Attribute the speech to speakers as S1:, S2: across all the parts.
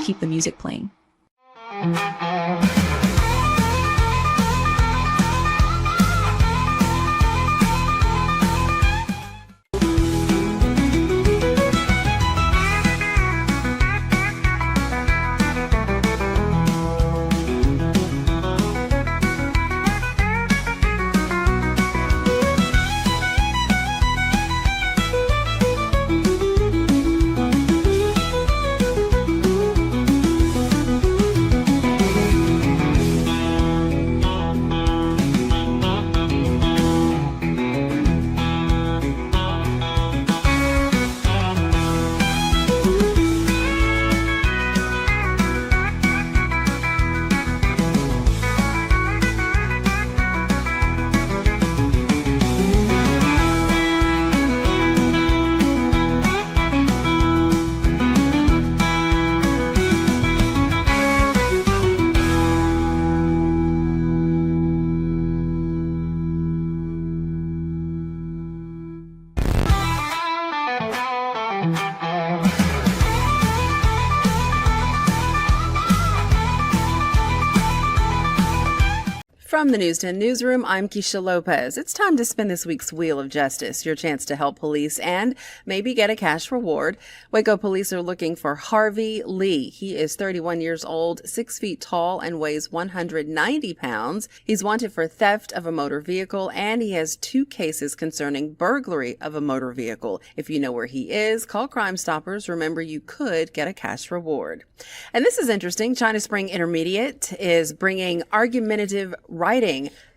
S1: keep the music playing.
S2: From the News 10 Newsroom, I'm Keisha Lopez. It's time to spin this week's Wheel of Justice, your chance to help police and maybe get a cash reward. Waco police are looking for Harvey Lee. He is 31 years old, 6 feet tall, and weighs 190 pounds. He's wanted for theft of a motor vehicle, and he has 2 cases concerning burglary of a motor vehicle. If you know where he is, call Crime Stoppers. Remember, you could get a cash reward. And this is interesting. China Spring Intermediate is bringing argumentative writing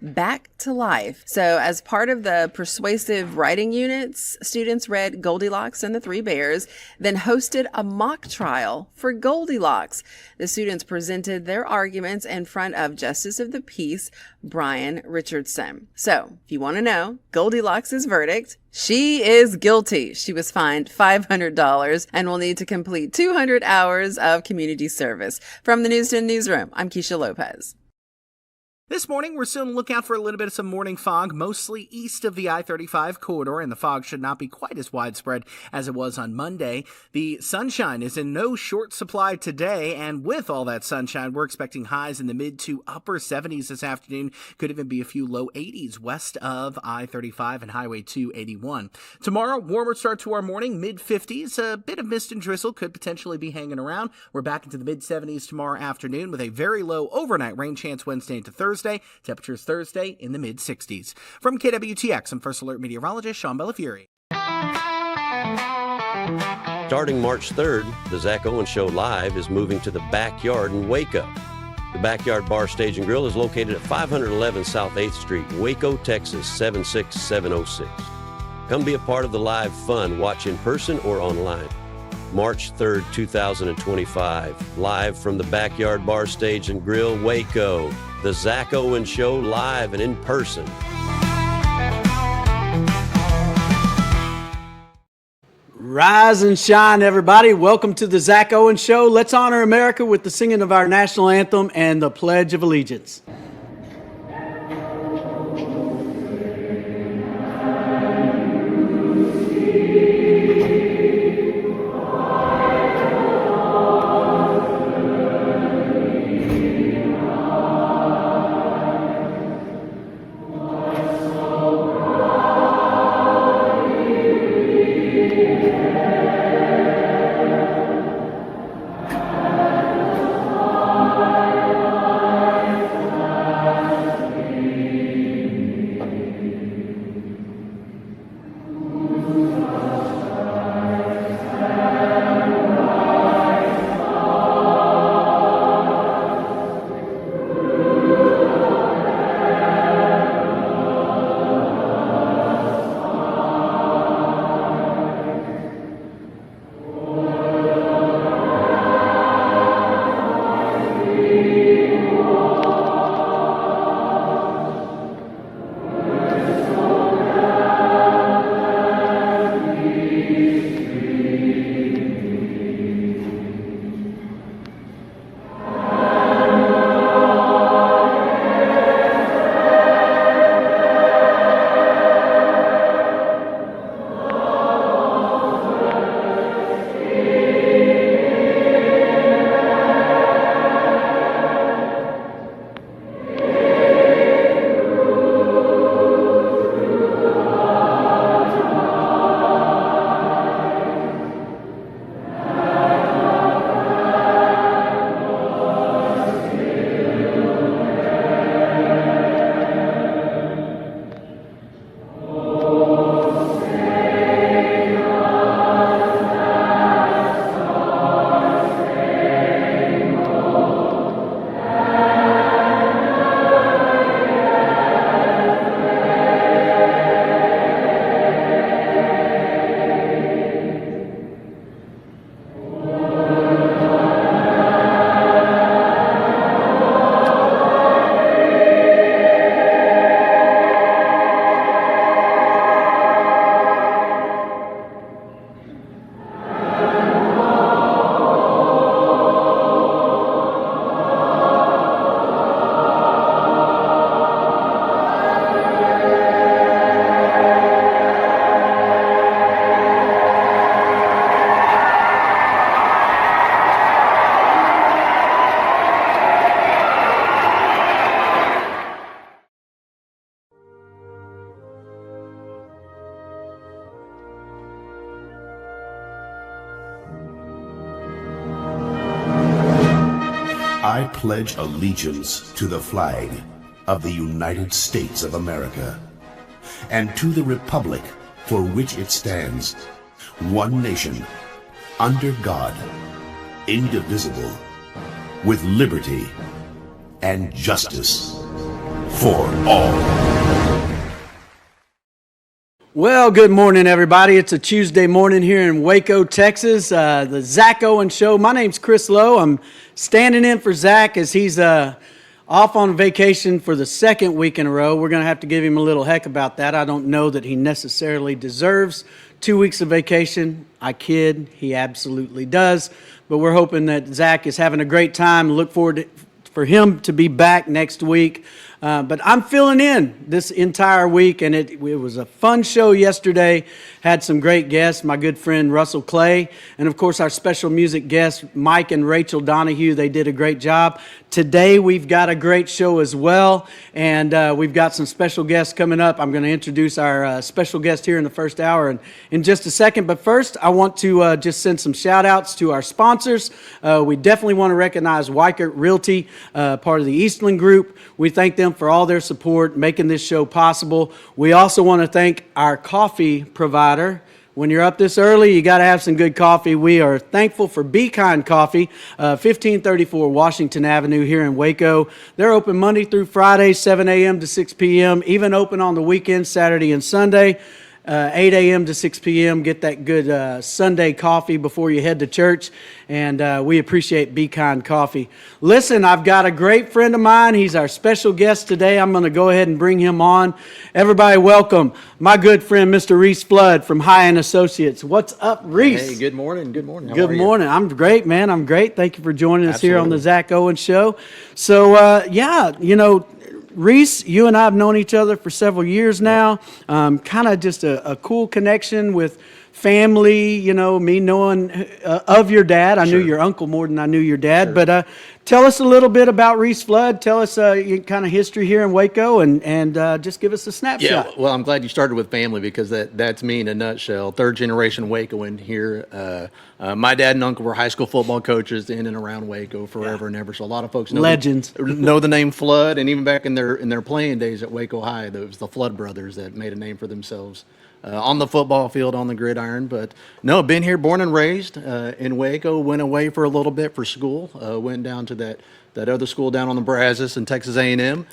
S2: back to life. So as part of the persuasive writing units, students read Goldilocks and the Three Bears, then hosted a mock trial for Goldilocks. The students presented their arguments in front of Justice of the Peace, Brian Richardson. So if you want to know Goldilocks' verdict, she is guilty. She was fined $500 and will need to complete 200 hours of community service. From the News 10 Newsroom, I'm Keisha Lopez.
S3: This morning, we're still on the lookout for a little bit of some morning fog, mostly east of the I-35 corridor, and the fog should not be quite as widespread as it was on Monday. The sunshine is in no short supply today, and with all that sunshine, we're expecting highs in the mid to upper 70s this afternoon. Could even be a few low 80s west of I-35 and Highway 281. Tomorrow, warmer start to our morning, mid-50s. A bit of mist and drizzle could potentially be hanging around. We're back into the mid-70s tomorrow afternoon with a very low overnight rain chance Wednesday into Thursday. Temperatures Thursday in the mid-60s. From KWTX, I'm First Alert meteorologist Sean Bellafiore.
S4: Starting March 3rd, the Zack Owen Show Live is moving to the Backyard in Waco. The Backyard Bar, Stage and Grill is located at 511 South 8th Street, Waco, Texas, 76706. Come be a part of the live fun. Watch in person or online. March 3rd, 2025, live from the Backyard Bar, Stage and Grill, Waco. The Zack Owen Show, live and in person.
S5: Rise and shine, everybody. Welcome to the Zack Owen Show. Let's honor America with the singing of our national anthem and the Pledge of Allegiance.
S1: I pledge allegiance to the flag of the United States of America and to the republic for which it stands, one nation, under God, indivisible, with liberty and justice for all.
S5: Well, good morning, everybody. It's a Tuesday morning here in Waco, Texas. The Zack Owen Show. My name's Chris Lowe. I'm standing in for Zack as he's off on vacation for the second week in a row. We're going to have to give him a little heck about that. I don't know that he necessarily deserves 2 weeks of vacation. I kid. He absolutely does. But we're hoping that Zack is having a great time. Look forward for him to be back next week. But I'm filling in this entire week, and it was a fun show yesterday. Had some great guests, my good friend Russell Clay, and of course our special music guests, Mike and Rachel Donahue. They did a great job. Today we've got a great show as well, and we've got some special guests coming up. I'm going to introduce our special guest here in the first hour in just a second. But first, I want to just send some shout-outs to our sponsors. We definitely want to recognize Weichert Realty, part of the Eastland Group. We thank them for all their support, making this show possible. We also want to thank our coffee provider. When you're up this early, you got to have some good coffee. We are thankful for Be Kind Coffee, 1534 Washington Avenue here in Waco. They're open Monday through Friday, 7 a.m. to 6 p.m., even open on the weekends, Saturday and Sunday. 8 a.m. to 6 p.m. Get that good Sunday coffee before you head to church. And we appreciate Be Kind Coffee. Listen, I've got a great friend of mine. He's our special guest today. I'm going to go ahead and bring him on. Everybody welcome my good friend, Mr. Reece Flood from High End Associates. What's up, Reece?
S6: Hey, good morning. Good morning.
S5: Good morning. I'm great, man. I'm great. Thank you for joining us here on the Zack Owen Show. So, Reece, you and I have known each other for several years now. Kind of just a cool connection with family, me knowing of your dad. I knew your uncle more than I knew your dad. Sure. But tell us a little bit about Reece Flood. Tell us kind of history here in Waco and just give us a snapshot.
S6: Yeah, well, I'm glad you started with family because that's me in a nutshell. Third generation Wacoan here. My dad and uncle were high school football coaches in and around Waco forever and ever. So a lot of folks know
S5: legends
S6: know the name Flood, and even back in their playing days at Waco High, it was the Flood brothers that made a name for themselves. On the football field, on the gridiron. But no, been here, born and raised in Waco, went away for a little bit for school, went down to that other school down on the Brazos in Texas A&M,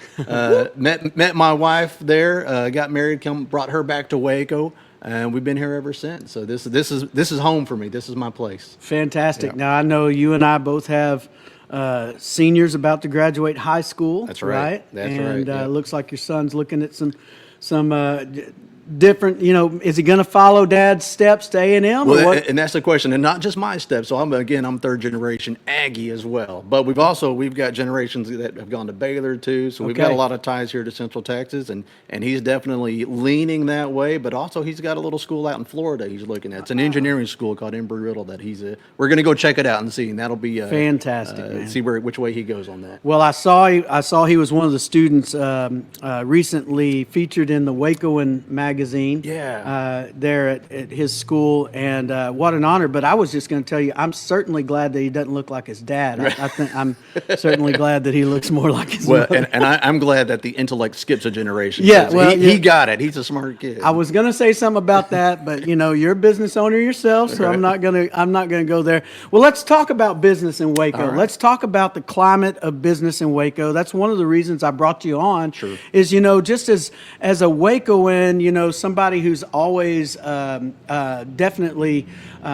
S6: met my wife there, got married, brought her back to Waco, and we've been here ever since. So this is home for me. This is my place.
S5: Fantastic. Yeah. Now, I know you and I both have seniors about to graduate high school.
S6: That's right. That's right.
S5: And it looks like your son's looking at some different, is he going to follow Dad's steps to A&M?
S6: Well, and that's the question, and not just my steps. So I'm third generation Aggie as well. But we've got generations that have gone to Baylor too. So we've got a lot of ties here to Central Texas, and he's definitely leaning that way. But also he's got a little school out in Florida he's looking at. It's an engineering school called Embry-Riddle that we're going to go check it out and see, and that'll be
S5: fantastic. Man.
S6: See which way he goes on that.
S5: Well, I saw he was one of the students recently featured in the Wacoan magazine. There at his school, and what an honor. But I was just going to tell you, I'm certainly glad that he doesn't look like his dad. I think I'm certainly glad that he looks more like his mother.
S6: And I'm glad that the intellect skips a generation.
S5: Yeah, well,
S6: he got it. He's a smart kid.
S5: I was going to say something about that, but you're a business owner yourself, so I'm not gonna go there. Well, let's talk about business in Waco. Right. Let's talk about the climate of business in Waco. That's one of the reasons I brought you on.
S6: Sure.
S5: Is just as a Wacoan, somebody who's always definitely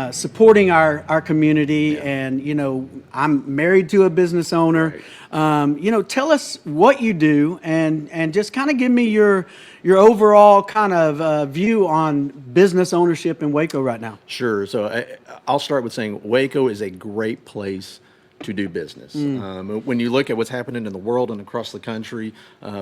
S5: supporting our community, and I'm married to a business owner. Right. Tell us what you do, and just kind of give me your overall kind of view on business ownership in Waco right now.
S6: Sure. So I'll start with saying Waco is a great place to do business. When you look at what's happening in the world and across the country,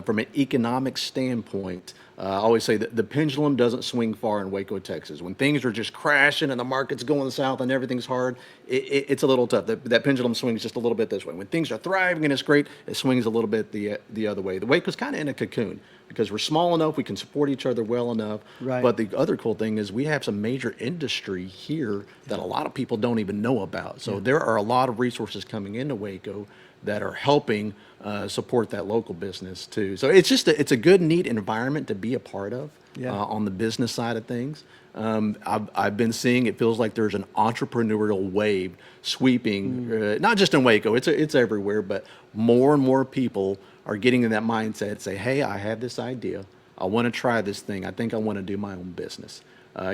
S6: from an economic standpoint, I always say that the pendulum doesn't swing far in Waco, Texas. When things are just crashing and the market's going south and everything's hard, it's a little tough. That pendulum swings just a little bit this way. When things are thriving and it's great, it swings a little bit the other way. The Waco's kind of in a cocoon because we're small enough, we can support each other well enough.
S5: Right.
S6: But the other cool thing is we have some major industry here that a lot of people don't even know about. So there are a lot of resources coming into Waco that are helping support that local business too. So it's just it's a good, neat environment to be a part of on the business side of things. I've been seeing, it feels like there's an entrepreneurial wave sweeping, not just in Waco, it's everywhere, but more and more people are getting in that mindset, say, hey, I have this idea. I want to try this thing. I think I want to do my own business.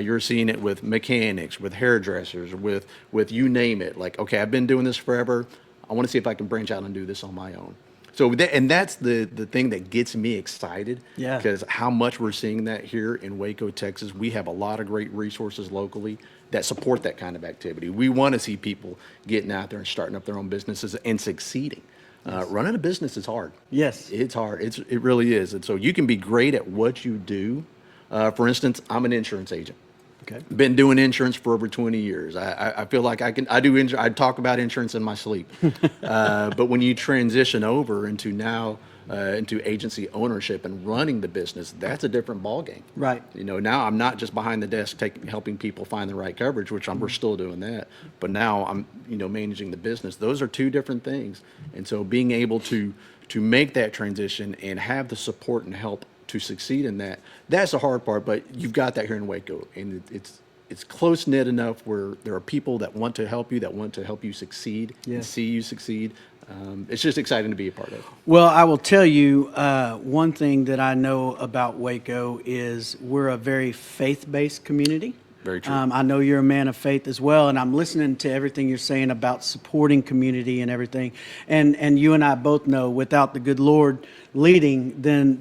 S6: You're seeing it with mechanics, with hairdressers, with you name it. Like, okay, I've been doing this forever. I want to see if I can branch out and do this on my own. So, and that's the thing that gets me excited.
S5: Yeah.
S6: Because how much we're seeing that here in Waco, Texas. We have a lot of great resources locally that support that kind of activity. We want to see people getting out there and starting up their own businesses and succeeding. Running a business is hard.
S5: Yes.
S6: It's hard. It really is. And so you can be great at what you do. For instance, I'm an insurance agent.
S5: Okay.
S6: Been doing insurance for over 20 years. I feel like I talk about insurance in my sleep. But when you transition over into agency ownership and running the business, that's a different ballgame.
S5: Right.
S6: Now I'm not just behind the desk helping people find the right coverage, which we're still doing that. But now I'm, managing the business. Those are two different things. And so being able to make that transition and have the support and help to succeed in that's the hard part, but you've got that here in Waco, and it's close knit enough where there are people that want to help you succeed and see you succeed. It's just exciting to be a part of.
S5: Well, I will tell you one thing that I know about Waco is we're a very faith-based community.
S6: Very true.
S5: I know you're a man of faith as well, and I'm listening to everything you're saying about supporting community and everything. And you and I both know without the good Lord leading, then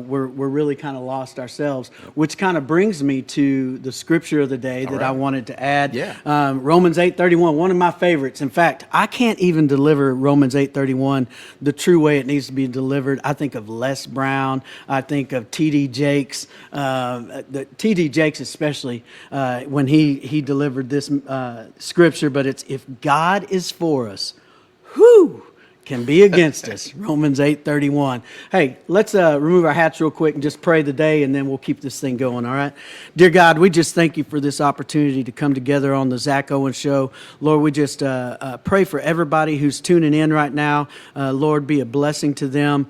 S5: we're really kind of lost ourselves. Which kind of brings me to the scripture of the day that I wanted to add.
S6: Yeah.
S5: Romans 8:31, one of my favorites. In fact, I can't even deliver Romans 8:31 the true way it needs to be delivered. I think of Les Brown. I think of T.D. Jakes. T.D. Jakes especially. When he delivered this scripture, but it's, if God is for us, who can be against us? Romans 8:31. Hey, let's remove our hats real quick and just pray the day, and then we'll keep this thing going, all right? Dear God, we just thank you for this opportunity to come together on the Zack Owen Show. Lord, we just pray for everybody who's tuning in right now. Lord, be a blessing to them.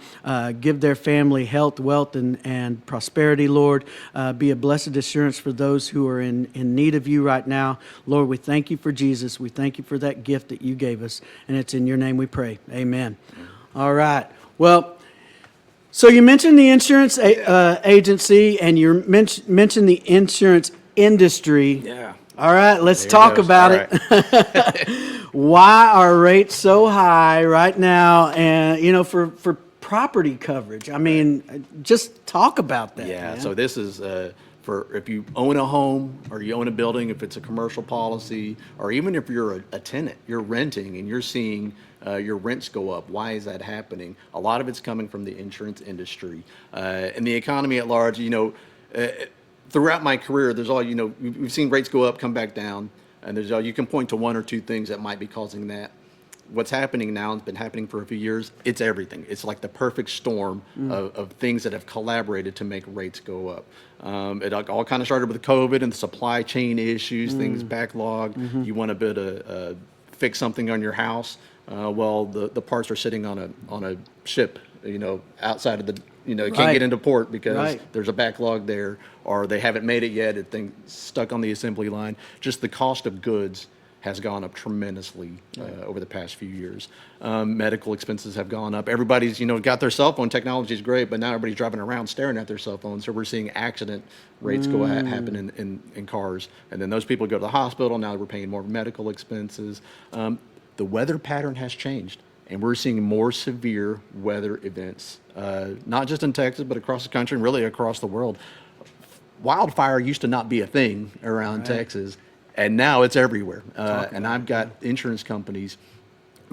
S5: Give their family health, wealth, and prosperity, Lord. Be a blessed assurance for those who are in need of you right now. Lord, we thank you for Jesus. We thank you for that gift that you gave us, and it's in your name we pray. Amen. All right. Well, so you mentioned the insurance agency, and you mentioned the insurance industry.
S6: Yeah.
S5: All right. Let's talk about it. Why are rates so high right now? And for property coverage. I mean, just talk about that.
S6: Yeah.
S5: Man.
S6: So this is for if you own a home or you own a building, if it's a commercial policy, or even if you're a tenant, you're renting and you're seeing your rents go up. Why is that happening? A lot of it's coming from the insurance industry and the economy at large. Throughout my career, there's we've seen rates go up, come back down, and you can point to one or two things that might be causing that. What's happening now, it's been happening for a few years, it's everything. It's like the perfect storm of things that have collaborated to make rates go up. It all kind of started with COVID and the supply chain issues, things backlogged. You want to fix something on your house. Well, the parts are sitting on a ship, outside of the, can't get into port because there's a backlog there, or they haven't made it yet. It's stuck on the assembly line. Just the cost of goods has gone up tremendously over the past few years. Medical expenses have gone up. Everybody's, got their cell phone. Technology is great, but now everybody's driving around staring at their cell phone. So we're seeing accident rates happen in cars. And then those people go to the hospital. Now we're paying more medical expenses. The weather pattern has changed, and we're seeing more severe weather events, not just in Texas, but across the country and really across the world. Wildfire used to not be a thing around Texas. And now it's everywhere. And I've got insurance companies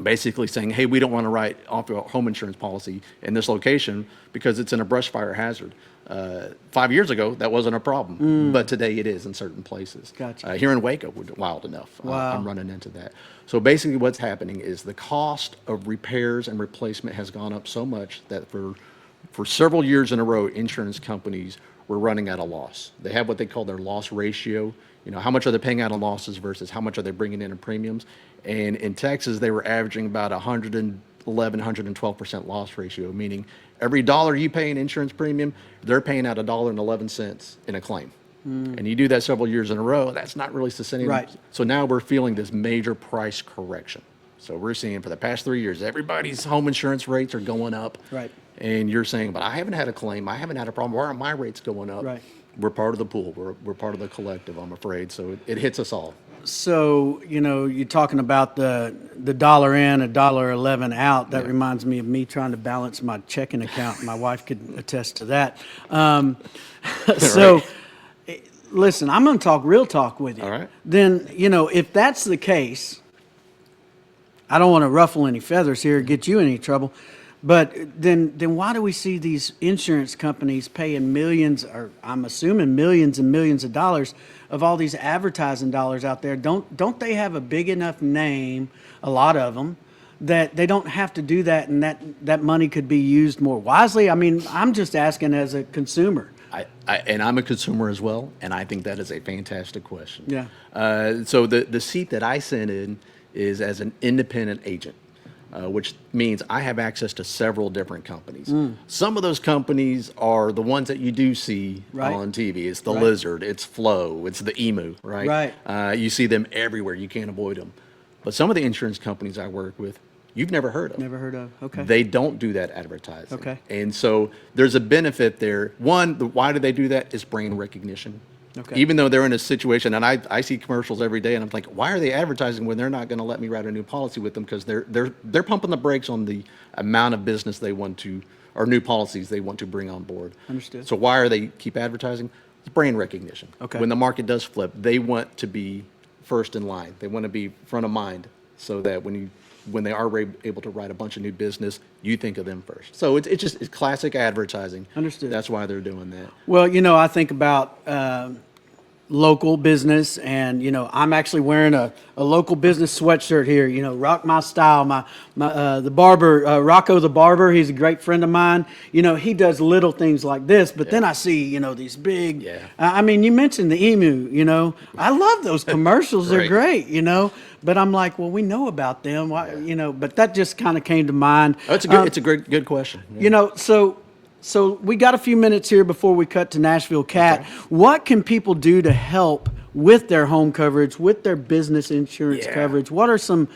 S6: basically saying, hey, we don't want to write off a home insurance policy in this location because it's in a brush fire hazard. 5 years ago, that wasn't a problem, but today it is in certain places.
S5: Gotcha.
S6: Here in Waco, we're wild enough.
S5: Wow.
S6: I'm running into that. So basically what's happening is the cost of repairs and replacement has gone up so much that for several years in a row, insurance companies were running at a loss. They have what they call their loss ratio. How much are they paying out on losses versus how much are they bringing in premiums? And in Texas, they were averaging about 100 112% loss ratio, meaning every dollar you pay in insurance premium, they're paying out $1.11 in a claim. And you do that several years in a row, that's not really sustaining.
S5: Right.
S6: So now we're feeling this major price correction. So we're seeing for the past 3 years, everybody's home insurance rates are going up.
S5: Right.
S6: And you're saying, but I haven't had a claim. I haven't had a problem. Why are my rates going up?
S5: Right.
S6: We're part of the pool. We're part of the collective, I'm afraid. So it hits us all.
S5: So, you're talking about the dollar in, $1.11 out. That reminds me of me trying to balance my checking account. My wife could attest to that. So, listen, I'm going to talk real talk with you.
S6: All right.
S5: Then, if that's the case, I don't want to ruffle any feathers here, get you in any trouble. But then why do we see these insurance companies paying millions, or I'm assuming millions and millions of dollars of all these advertising dollars out there? Don't they have a big enough name, a lot of them, that they don't have to do that, and that money could be used more wisely? I mean, I'm just asking as a consumer.
S6: And I'm a consumer as well, and I think that is a fantastic question.
S5: Yeah.
S6: So the seat that I sit in is as an independent agent. Which means I have access to several different companies. Some of those companies are the ones that you do see on TV. It's the Lizard, it's Flo, it's the Emu, right?
S5: Right.
S6: You see them everywhere. You can't avoid them. But some of the insurance companies I work with, you've never heard of.
S5: Never heard of. Okay.
S6: They don't do that advertising.
S5: Okay.
S6: And so there's a benefit there. One, why do they do that? Is brand recognition.
S5: Okay.
S6: Even though they're in a situation, and I see commercials every day, and I'm like, why are they advertising when they're not going to let me write a new policy with them? Because they're pumping the brakes on the amount of business they want to, or new policies they want to bring on board.
S5: Understood.
S6: So why are they keep advertising? It's brand recognition.
S5: Okay.
S6: When the market does flip, they want to be first in line. They want to be front of mind, so that when they are able to write a bunch of new business, you think of them first. So it's classic advertising.
S5: Understood.
S6: That's why they're doing that.
S5: Well, I think about local business, and I'm actually wearing a local business sweatshirt here. Rock my style. My the barber, Rocco the barber, he's a great friend of mine. He does little things like this, but then I see these big.
S6: Yeah.
S5: I mean, you mentioned the Emu. I love those commercials. They're great. But I'm like, well, we know about them. Why, But that just kind of came to mind.
S6: Oh, it's a good question. Yeah.
S5: So we got a few minutes here before we cut to Nashville Cat. Okay. What can people do to help with their home coverage, with their business insurance coverage? What are some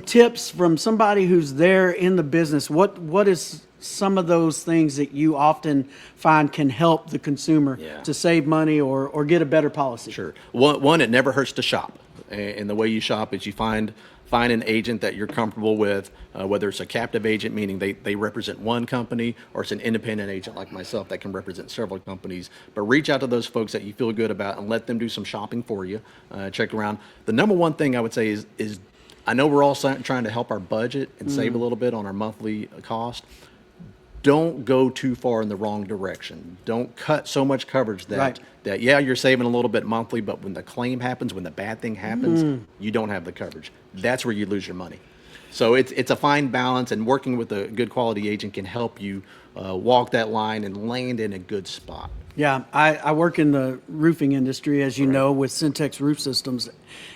S5: tips from somebody who's there in the business? What is some of those things that you often find can help the consumer to save money or get a better policy?
S6: Sure. One, it never hurts to shop. And the way you shop is you find an agent that you're comfortable with, whether it's a captive agent, meaning they represent one company, or it's an independent agent like myself that can represent several companies. But reach out to those folks that you feel good about and let them do some shopping for you. Check around. The number one thing I would say is I know we're all trying to help our budget and save a little bit on our monthly cost. Don't go too far in the wrong direction. Don't cut so much coverage that you're saving a little bit monthly, but when the claim happens, when the bad thing happens, you don't have the coverage. That's where you lose your money. So it's a fine balance, and working with a good quality agent can help you walk that line and land in a good spot.
S5: Yeah, I work in the roofing industry, as you know, with Syntex Roof Systems.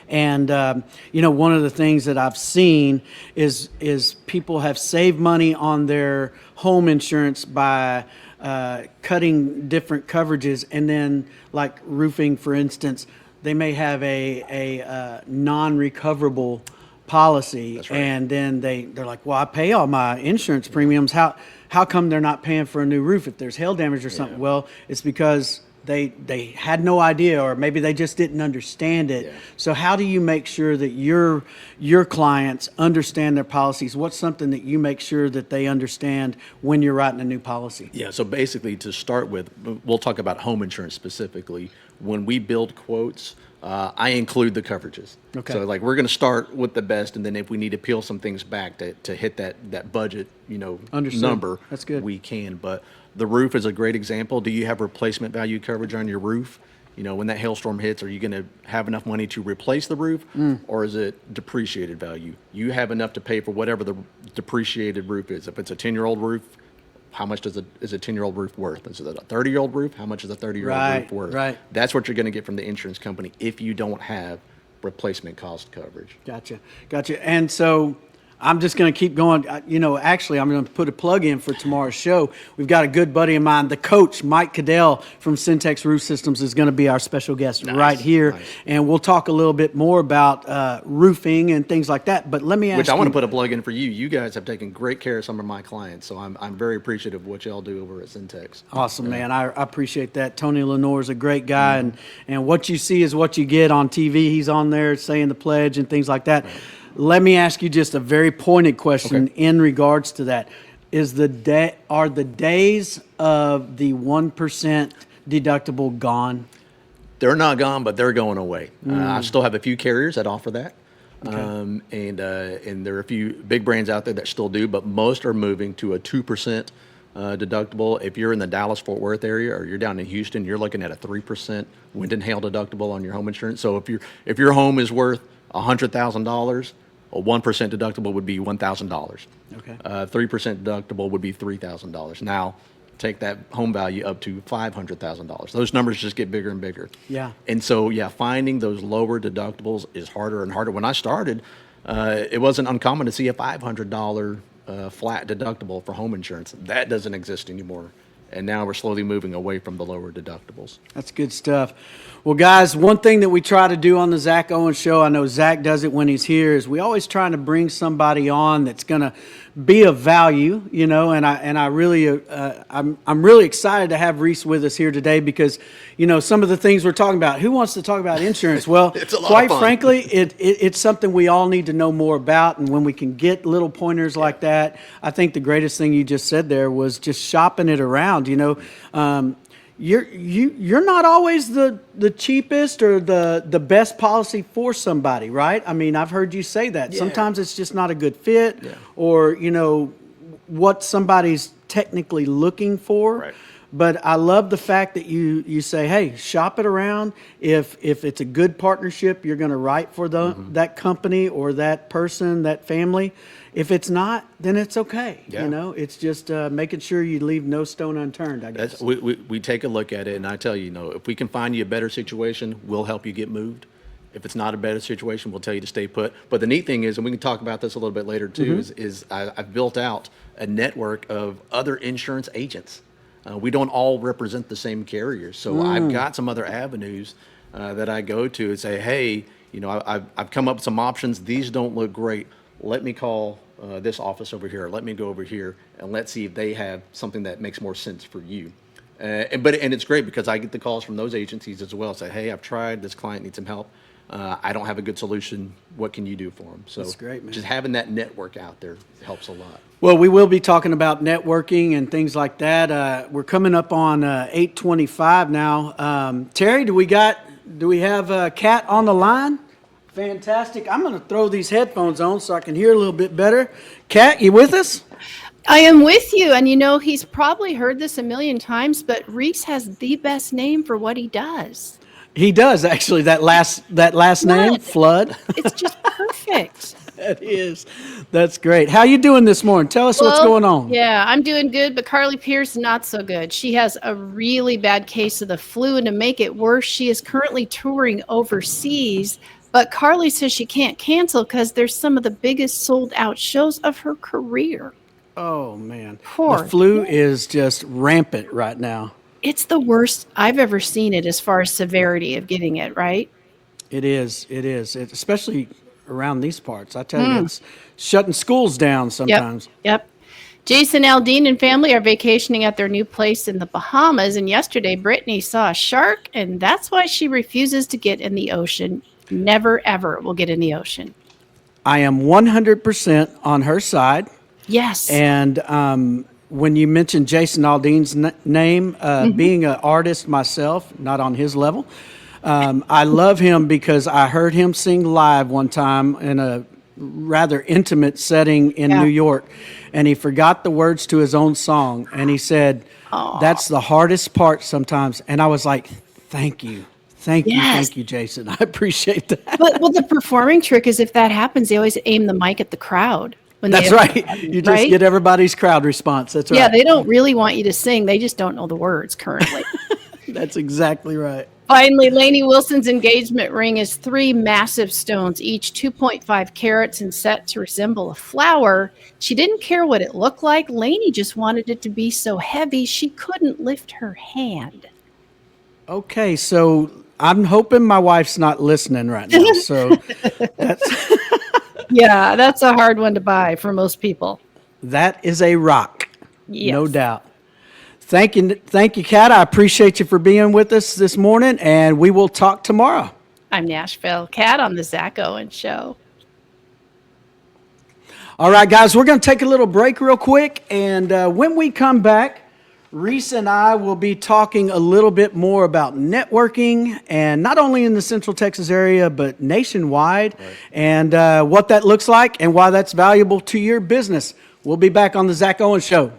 S5: And, one of the things that I've seen is people have saved money on their home insurance by cutting different coverages. And then, like roofing, for instance, they may have a non-recoverable policy. That's right. And then they're like, well, I pay all my insurance premiums. How come they're not paying for a new roof if there's hail damage or something? Yeah. Well, it's because they had no idea, or maybe they just didn't understand it. Yeah. So how do you make sure that your clients understand their policies? What's something that you make sure that they understand when you're writing a new policy?
S6: Yeah, so basically, to start with, we'll talk about home insurance specifically. When we build quotes, I include the coverages.
S5: Okay.
S6: So we're going to start with the best, and then if we need to peel some things back to hit that budget, number,
S5: that's good.
S6: We can. But the roof is a great example. Do you have replacement value coverage on your roof? When that hailstorm hits, are you going to have enough money to replace the roof, or is it depreciated value? You have enough to pay for whatever the depreciated roof is. If it's a 10-year-old roof, how much is a 10-year-old roof worth? Is it a 30-year-old roof? How much is a 30-year-old roof worth?
S5: Right.
S6: That's what you're going to get from the insurance company if you don't have replacement cost coverage.
S5: Gotcha. And so I'm just going to keep going. Actually, I'm going to put a plug in for tomorrow's show. We've got a good buddy of mine, the coach, Mike Cadell from Syntex Roof Systems, is going to be our special guest right here. Nice. And we'll talk a little bit more about roofing and things like that. But let me ask you.
S6: Which I want to put a plug in for you. You guys have taken great care of some of my clients, so I'm very appreciative of what y'all do over at Syntex.
S5: Awesome, man. I appreciate that. Tony Lenore is a great guy, and what you see is what you get on TV. He's on there saying the pledge and things like that. Right. Let me ask you just a very pointed question in regards to that. Are the days of the 1% deductible gone?
S6: They're not gone, but they're going away. I still have a few carriers that offer that. Okay. And there are a few big brands out there that still do, but most are moving to a 2% deductible. If you're in the Dallas-Fort Worth area or you're down in Houston, you're looking at a 3% wind and hail deductible on your home insurance. So if your home is worth $100,000, a 1% deductible would be $1,000. Okay. 3% deductible would be $3,000. Now, take that home value up to $500,000. Those numbers just get bigger and bigger. Yeah. And so, finding those lower deductibles is harder and harder. When I started, it wasn't uncommon to see a $500 flat deductible for home insurance. That doesn't exist anymore. And now we're slowly moving away from the lower deductibles.
S5: That's good stuff. Well, guys, one thing that we try to do on the Zack Owen Show, I know Zack does it when he's here, is we always trying to bring somebody on that's going to be of value, and I really I'm really excited to have Reece with us here today because some of the things we're talking about. Who wants to talk about insurance? Well, quite frankly, it's something we all need to know more about, and when we can get little pointers like that, I think the greatest thing you just said there was just shopping it around. You're not always the cheapest or the best policy for somebody, right? I mean, I've heard you say that. Yeah. Sometimes it's just not a good fit, or what somebody's technically looking for. Right. But I love the fact that you say, hey, shop it around. If it's a good partnership, you're going to write for that company or that person, that family. If it's not, then it's okay. Yeah. It's just making sure you leave no stone unturned, I guess.
S6: We take a look at it, and I tell you, if we can find you a better situation, we'll help you get moved. If it's not a better situation, we'll tell you to stay put. But the neat thing is, and we can talk about this a little bit later too, is I've built out a network of other insurance agents. We don't all represent the same carriers, so I've got some other avenues that I go to and say, hey, I've come up with some options. These don't look great. Let me call this office over here. Let me go over here and let's see if they have something that makes more sense for you. And it's great because I get the calls from those agencies as well. Say, hey, I've tried. This client needs some help. I don't have a good solution. What can you do for them? So that's great, man. Just having that network out there helps a lot.
S5: Well, we will be talking about networking and things like that. We're coming up on 8:25 now. Terry, do we have Kat on the line? Fantastic. I'm going to throw these headphones on so I can hear a little bit better. Kat, you with us?
S7: I am with you. And he's probably heard this a million times, but Reece has the best name for what he does.
S5: He does, actually. That last name, Flood.
S7: It's just perfect.
S5: That is. That's great. How you doing this morning? Tell us what's going on.
S7: Yeah, I'm doing good, but Carly Pierce, not so good. She has a really bad case of the flu, and to make it worse, she is currently touring overseas. But Carly says she can't cancel because there's some of the biggest sold-out shows of her career.
S5: Oh, man. The flu is just rampant right now.
S7: It's the worst I've ever seen it as far as severity of getting it, right?
S5: It is. Especially around these parts. I tell you, it's shutting schools down sometimes.
S7: Yep. Jason Aldean and family are vacationing at their new place in the Bahamas. And yesterday, Brittany saw a shark, and that's why she refuses to get in the ocean. Never, ever will get in the ocean.
S5: I am 100% on her side.
S7: Yes.
S5: And when you mentioned Jason Aldean's name, being an artist myself, not on his level, I love him because I heard him sing live one time in a rather intimate setting in New York, and he forgot the words to his own song, and he said, that's the hardest part sometimes. And I was like, thank you. Thank you, Jason. I appreciate that.
S7: But the performing trick is if that happens, they always aim the mic at the crowd.
S5: That's right. You just get everybody's crowd response. That's right.
S7: Yeah, they don't really want you to sing. They just don't know the words currently.
S5: That's exactly right.
S7: Finally, Lainey Wilson's engagement ring is 3 massive stones, each 2.5 carats and set to resemble a flower. She didn't care what it looked like. Lainey just wanted it to be so heavy she couldn't lift her hand.
S5: Okay, so I'm hoping my wife's not listening right now. So that's
S7: Yeah, that's a hard one to buy for most people.
S5: that is a rock,
S7: Yes.
S5: no doubt. Thank you, Kat. I appreciate you for being with us this morning, and we will talk tomorrow.
S7: I'm Nashville Cat on the Zack Owen Show.
S5: All right, guys, we're going to take a little break real quick, and when we come back, Reece and I will be talking a little bit more about networking, and not only in the Central Texas area, but nationwide, and what that looks like and why that's valuable to your business. We'll be back on the Zack Owen Show.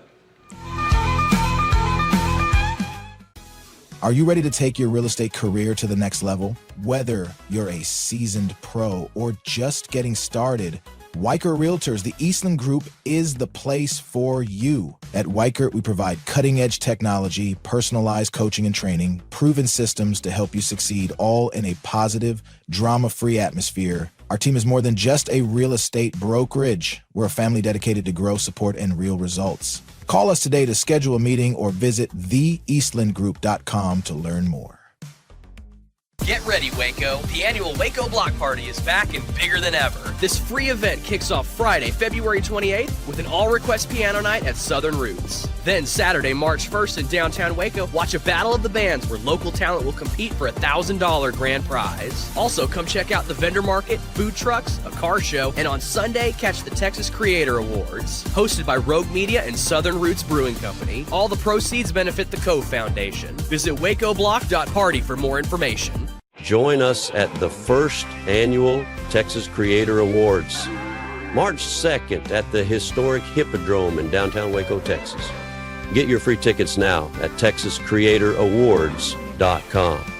S8: Are you ready to take your real estate career to the next level? Whether you're a seasoned pro or just getting started, Weichert Realtors, the Eastland Group, is the place for you. At Weichert, we provide cutting-edge technology, personalized coaching and training, proven systems to help you succeed, all in a positive, drama-free atmosphere. Our team is more than just a real estate brokerage. We're a family dedicated to growth, support, and real results. Call us today to schedule a meeting or visit theeastlandgroup.com to learn more.
S9: Get ready, Waco. The annual Waco Block Party is back and bigger than ever. This free event kicks off Friday, February 28th with an all-request piano night at Southern Roots. Then Saturday, March 1st in downtown Waco, watch a battle of the bands where local talent will compete for a $1,000 grand prize. Also, come check out the vendor market, food trucks, a car show, and on Sunday, catch the Texas Creator Awards. Hosted by Rogue Media and Southern Roots Brewing Company. All the proceeds benefit the Cove Foundation. Visit wacoblock.party for more information.
S4: Join us at the first annual Texas Creator Awards, March 2nd at the historic Hippodrome in downtown Waco, Texas. Get your free tickets now at texascreatororawards.com.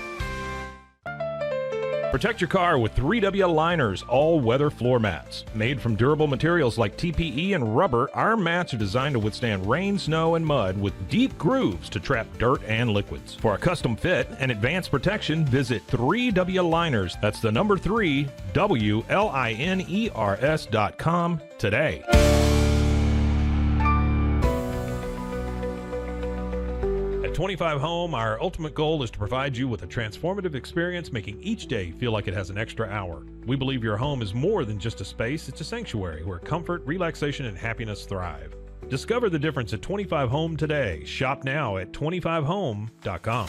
S10: Protect your car with 3W Liners all-weather floor mats. Made from durable materials like TPE and rubber, our mats are designed to withstand rain, snow, and mud with deep grooves to trap dirt and liquids. For a custom fit and advanced protection, visit 3W Liners. That's the number 3, WLINERS.com today. At 25 Home, our ultimate goal is to provide you with a transformative experience, making each day feel like it has an extra hour. We believe your home is more than just a space, it's a sanctuary where comfort, relaxation, and happiness thrive. Discover the difference at 25 Home today. Shop now at 25home.com.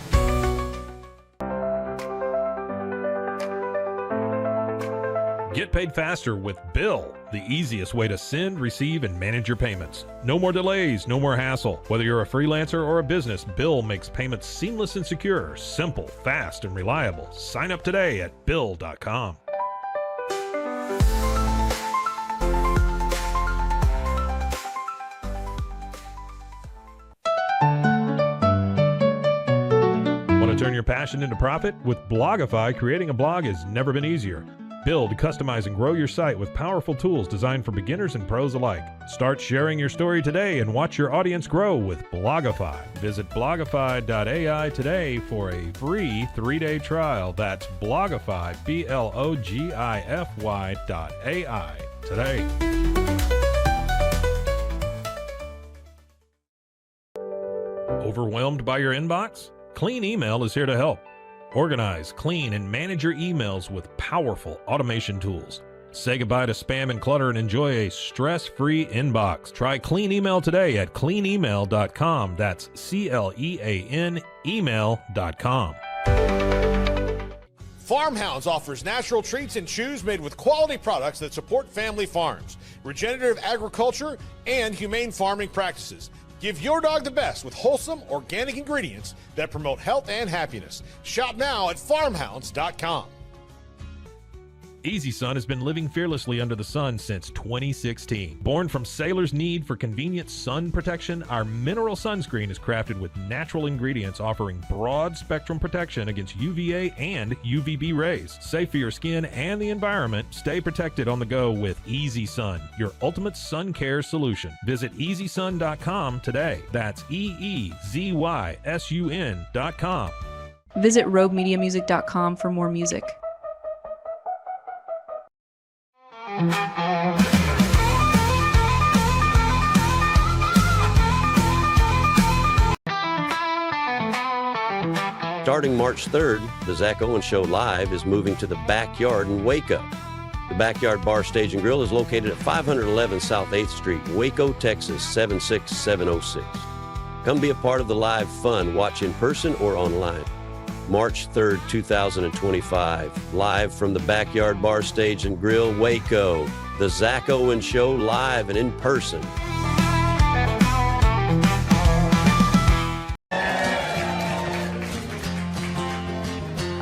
S10: Get paid faster with Bill, the easiest way to send, receive, and manage your payments. No more delays, no more hassle. Whether you're a freelancer or a business, Bill makes payments seamless and secure, simple, fast, and reliable. Sign up today at Bill.com. Want to turn your passion into profit? With Blogify, creating a blog has never been easier. Build, customize, and grow your site with powerful tools designed for beginners and pros alike. Start sharing your story today and watch your audience grow with Blogify. Visit blogify.ai today for a free 3-day trial. That's Blogify, Blogify.ai today. Overwhelmed by your inbox? Clean Email is here to help. Organize, clean, and manage your emails with powerful automation tools. Say goodbye to spam and clutter and enjoy a stress-free inbox. Try Clean Email today at cleanemail.com. That's CLEAN email.com.
S11: Farmhounds offers natural treats and chews made with quality products that support family farms, regenerative agriculture, and humane farming practices. Give your dog the best with wholesome, organic ingredients that promote health and happiness. Shop now at farmhounds.com.
S10: Easy Sun has been living fearlessly under the sun since 2016. Born from sailors' need for convenient sun protection, our mineral sunscreen is crafted with natural ingredients offering broad spectrum protection against UVA and UVB rays. Safe for your skin and the environment, stay protected on the go with Easy Sun, your ultimate sun care solution. Visit EasySun.com today. That's EEZYSUN.com.
S12: Visit robemediamusic.com for more music.
S4: Starting March 3rd, the Zack Owen Show Live is moving to the Backyard in Waco. The Backyard Bar, Stage and Grill is located at 511 South 8th Street, Waco, Texas, 76706. Come be a part of the live fun. Watch in person or online. March 3rd, 2025, live from the Backyard Bar, Stage and Grill, Waco. The Zack Owen Show live and in person.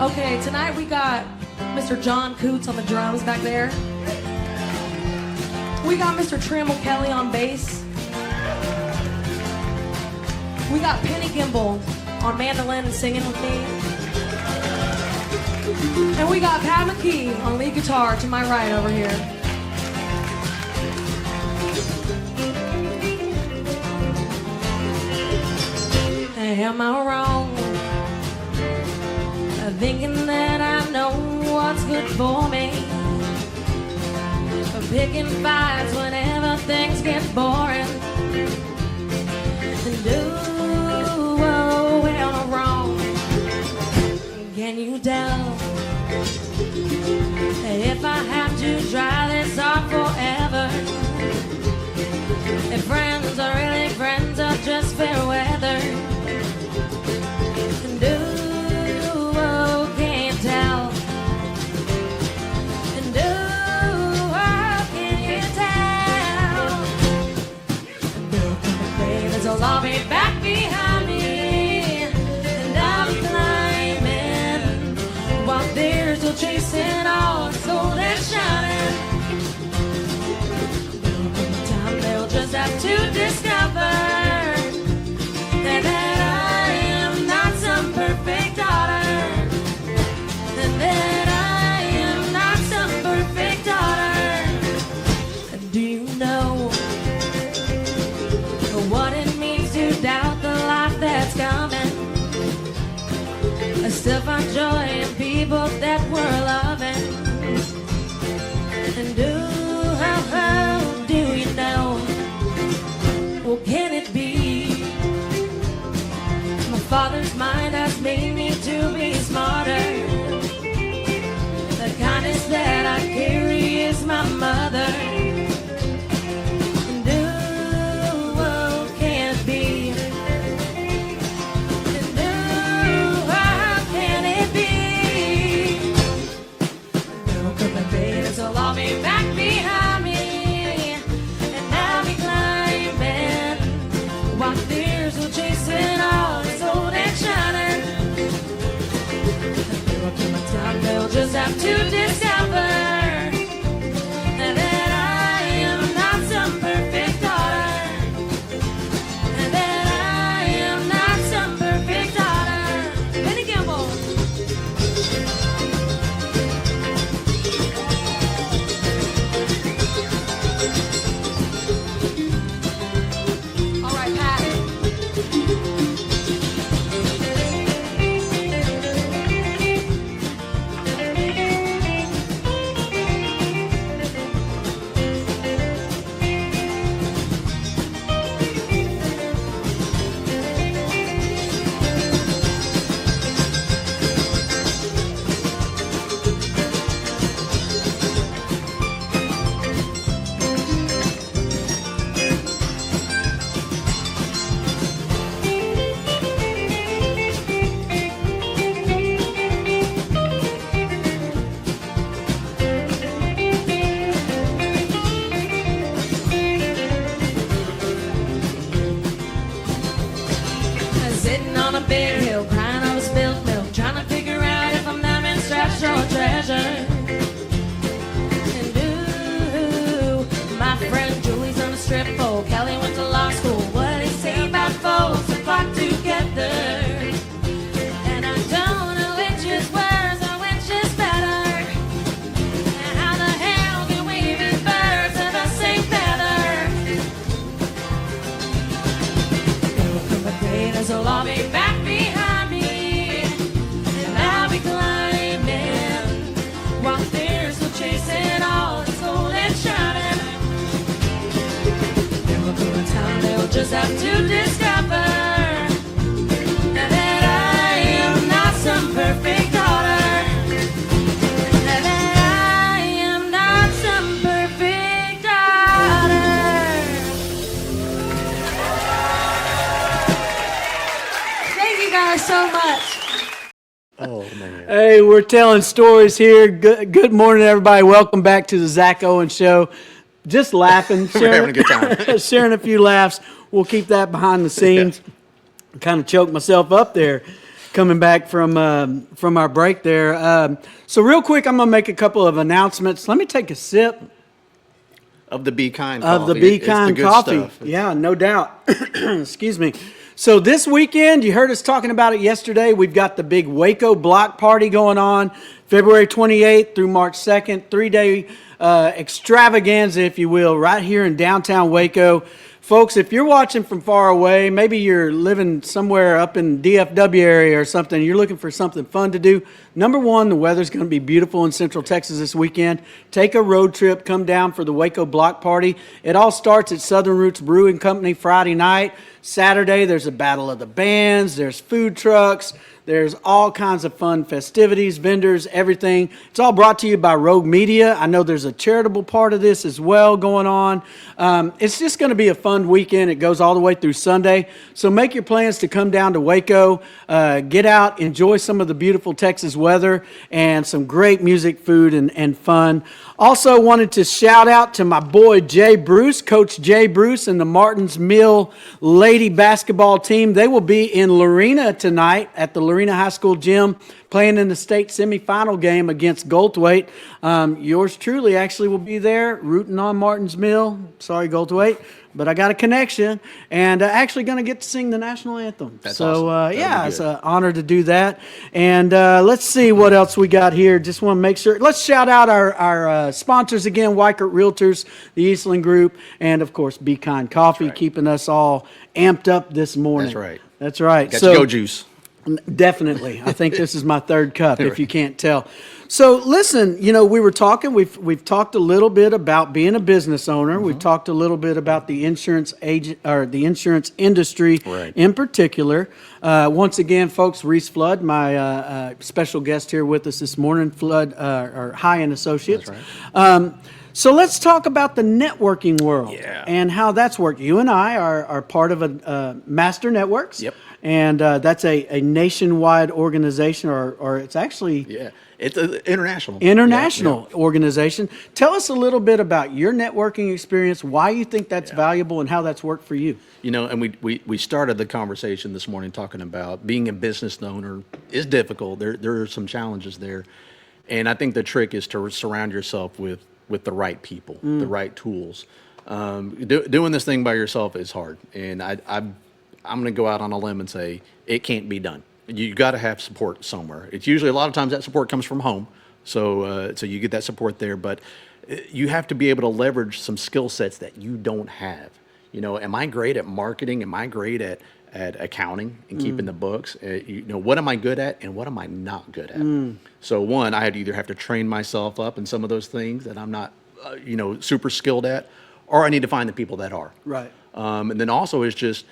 S13: Okay, tonight we got Mr. John Coots on the drums back there. We got Mr. Trammell Kelly on bass. We got Penny Gimbel on mandolin and singing with me. And we got Pat McKee on lead guitar to my right over here. Am I wrong? Thinking that I know what's good for me, for picking fights whenever things get boring. And am I wrong? Can you tell if I have to dry this off forever? If friends are really friends or just fair weather? Tell. And how can you tell? Baby, so I'll be back behind me, and I'll be climbing while they're still chasing all that's gold and shining. Time they'll just have to discover that I am not some perfect daughter. That I am not some perfect daughter. Do you know what it means to doubt the life that's coming? I still find joy in people that we're loving. And how do you know? Well, can it be my father's mind has made me to be smarter? The kindness that I carry is my mother. And can it be? And how can it be? Girl, come and baby, so I'll be back behind me, and I'll be climbing while fears will chasing all this old and shining. They'll just have to discover that I am not some perfect daughter, and that I am not some perfect daughter. Penny Gimbel. time to discover that I am not some perfect daughter. That I am not some perfect daughter. Thank you guys so much.
S6: Oh, man.
S5: Hey, we're telling stories here. Good morning, everybody. Welcome back to the Zack Owen Show. Just laughing,
S6: We're having a good time.
S5: sharing a few laughs. We'll keep that behind the scenes. Kind of choked myself up there coming back from our break there. So real quick, I'm going to make a couple of announcements. Let me take a sip
S6: Of the Be Kind
S5: of
S6: coffee.
S5: the Be
S6: It's
S5: Kind
S6: good
S5: coffee.
S6: stuff.
S5: Yeah, no doubt. Excuse me. So this weekend, you heard us talking about it yesterday. We've got the big Waco block party going on, February 28th through March 2nd, 3-day extravaganza, if you will, right here in downtown Waco. Folks, if you're watching from far away, maybe you're living somewhere up in DFW area or something, you're looking for something fun to do. Number one, the weather's going to be beautiful in Central Texas this weekend. Take a road trip, come down for the Waco Block Party. It all starts at Southern Roots Brewing Company Friday night. Saturday, there's a battle of the bands, there's food trucks, there's all kinds of fun festivities, vendors, everything. It's all brought to you by Rogue Media. I know there's a charitable part of this as well going on. It's just going to be a fun weekend. It goes all the way through Sunday. So make your plans to come down to Waco, get out, enjoy some of the beautiful Texas weather and some great music, food, and fun. Also wanted to shout out to my boy Jay Bruce, Coach Jay Bruce, and the Martins Mill Lady Basketball team. They will be in Lorena tonight at the Lorena High School gym playing in the state semifinal game against Goldthwaite. Yours truly actually will be there rooting on Martins Mill. Sorry, Goldthwaite, but I got a connection and actually going to get to sing the national anthem.
S6: That's
S5: so,
S6: awesome.
S5: yeah, it's an honor to do that. And let's see what else we got here. Just want to make sure. Let's shout out our sponsors again, Weichert Realtors, the Eastland Group, and, of course, Be Kind Coffee, keeping us all amped up this morning.
S6: That's right.
S5: That's right.
S6: Got your go juice.
S5: Definitely. I think this is my third cup, if you can't tell. So listen, we were talking, we've talked a little bit about being a business owner. We've talked a little bit about the insurance agent or the insurance industry in particular. Once again, folks, Reece Flood, my special guest here with us this morning, Flood or High and Associates.
S6: That's right.
S5: So let's talk about the networking world and how that's worked. You and I are part of a Master Networks.
S6: Yep.
S5: And that's a nationwide organization, or it's actually
S6: it's an international
S5: organization. Tell us a little bit about your networking experience, why you think that's valuable, and how that's worked for you.
S6: And we started the conversation this morning talking about being a business owner is difficult. There are some challenges there, and I think the trick is to surround yourself with the right people, the right tools. Doing this thing by yourself is hard, and I'm going to go out on a limb and say it can't be done. You got to have support somewhere. It's usually a lot of times that support comes from home, so you get that support there. But you have to be able to leverage some skill sets that you don't have. Am I great at marketing? Am I great at accounting and keeping the books? What am I good at and what am I not good at? So one, I had either have to train myself up in some of those things that I'm not, super skilled at, or I need to find the people that are.
S5: Right.
S6: And then also is just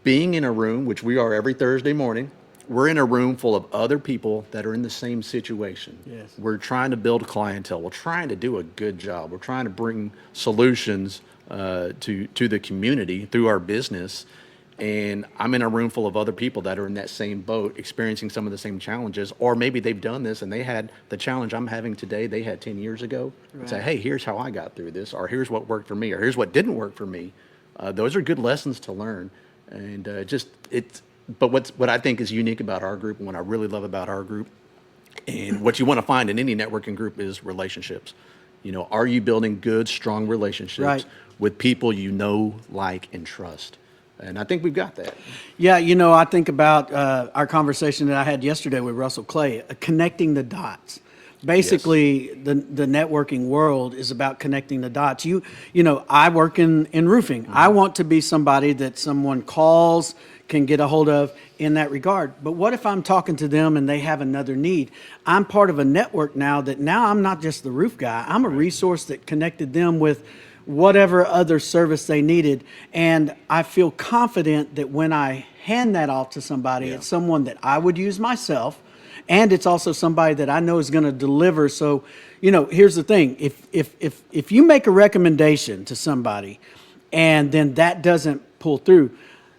S6: being in a room, which we are every Thursday morning. We're in a room full of other people that are in the same situation.
S5: Yes.
S6: We're trying to build a clientele. We're trying to do a good job. We're trying to bring solutions to the community through our business. And I'm in a room full of other people that are in that same boat, experiencing some of the same challenges, or maybe they've done this and they had the challenge I'm having today, they had 10 years ago. And say, hey, here's how I got through this, or here's what worked for me, or here's what didn't work for me. Those are good lessons to learn. And but what I think is unique about our group and what I really love about our group and what you want to find in any networking group is relationships. Are you building good, strong relationships with people like, and trust? And I think we've got that.
S5: Yeah, I think about our conversation that I had yesterday with Russell Clay, connecting the dots. Basically, the networking world is about connecting the dots. I work in roofing. I want to be somebody that someone calls, can get a hold of in that regard. But what if I'm talking to them and they have another need? I'm part of a network now I'm not just the roof guy. I'm a resource that connected them with whatever other service they needed. And I feel confident that when I hand that off to somebody, it's someone that I would use myself. And it's also somebody that I know is going to deliver. So, here's the thing. If you make a recommendation to somebody and then that doesn't pull through,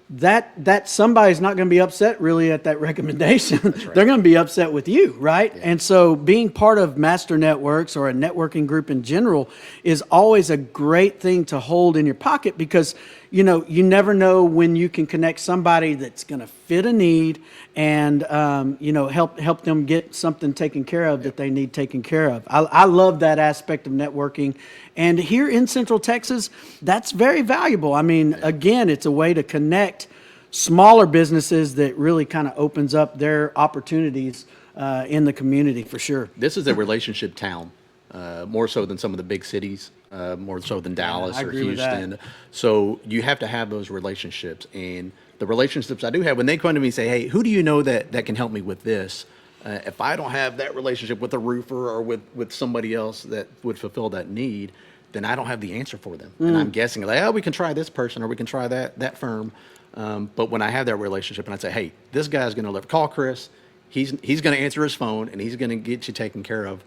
S5: that somebody's not going to be upset really at that recommendation. Right. They're going to be upset with you, right? Yeah. And so being part of master networks or a networking group in general is always a great thing to hold in your pocket, because you never know when you can connect somebody that's going to fit a need and help them get something taken care of that they need taken care of. I love that aspect of networking, and here in Central Texas, that's very valuable. I mean, again, it's a way to connect smaller businesses that really kind of opens up their opportunities in the community for sure.
S6: This is a relationship town, more so than some of the big cities, more so than Dallas or Houston. So you have to have those relationships, and the relationships I do have, when they come to me and say, hey, who do you know that can help me with this? If I don't have that relationship with a roofer or with somebody else that would fulfill that need, then I don't have the answer for them. And I'm guessing like, oh, we can try this person or we can try that firm. But when I have that relationship and I say, hey, this guy's going to call Chris, he's going to answer his phone and he's going to get you taken care of.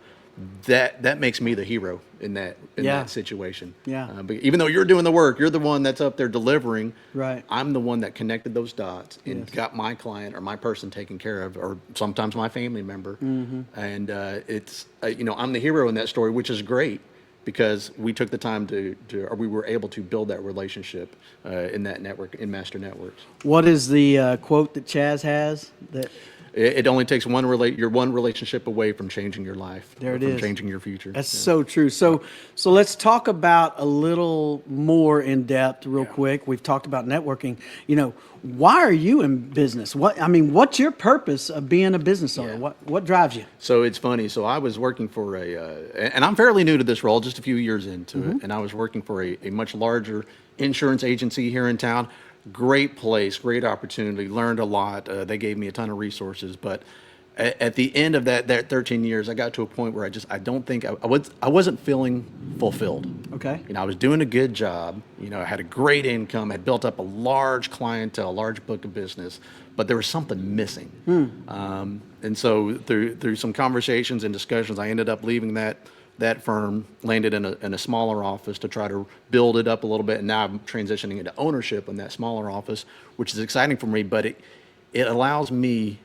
S6: That makes me the hero in that situation. Yeah. But even though you're doing the work, you're the one that's up there delivering. Right. I'm the one that connected those dots and got my client or my person taken care of, or sometimes my family member. Mm-hmm. And it's I'm the hero in that story, which is great because we took the time or we were able to build that relationship in that network, in Master Networks.
S5: What is the quote that Chaz has that?
S6: It only takes you're one relationship away from changing your life. There it is. From changing your future.
S5: That's so true. So let's talk about a little more in depth real quick. We've talked about networking. Why are you in business? What's your purpose of being a business owner? What drives you?
S6: So it's funny. So I was working for and I'm fairly new to this role, just a few years into it. And I was working for a much larger insurance agency here in town. Great place, great opportunity, learned a lot. They gave me a ton of resources, but at the end of that 13 years, I got to a point where I don't think I wasn't feeling fulfilled. Okay. I was doing a good job. I had a great income, had built up a large clientele, a large book of business, but there was something missing. And so through some conversations and discussions, I ended up leaving that firm, landed in a smaller office to try to build it up a little bit, and now I'm transitioning into ownership in that smaller office, which is exciting for me, but it allows me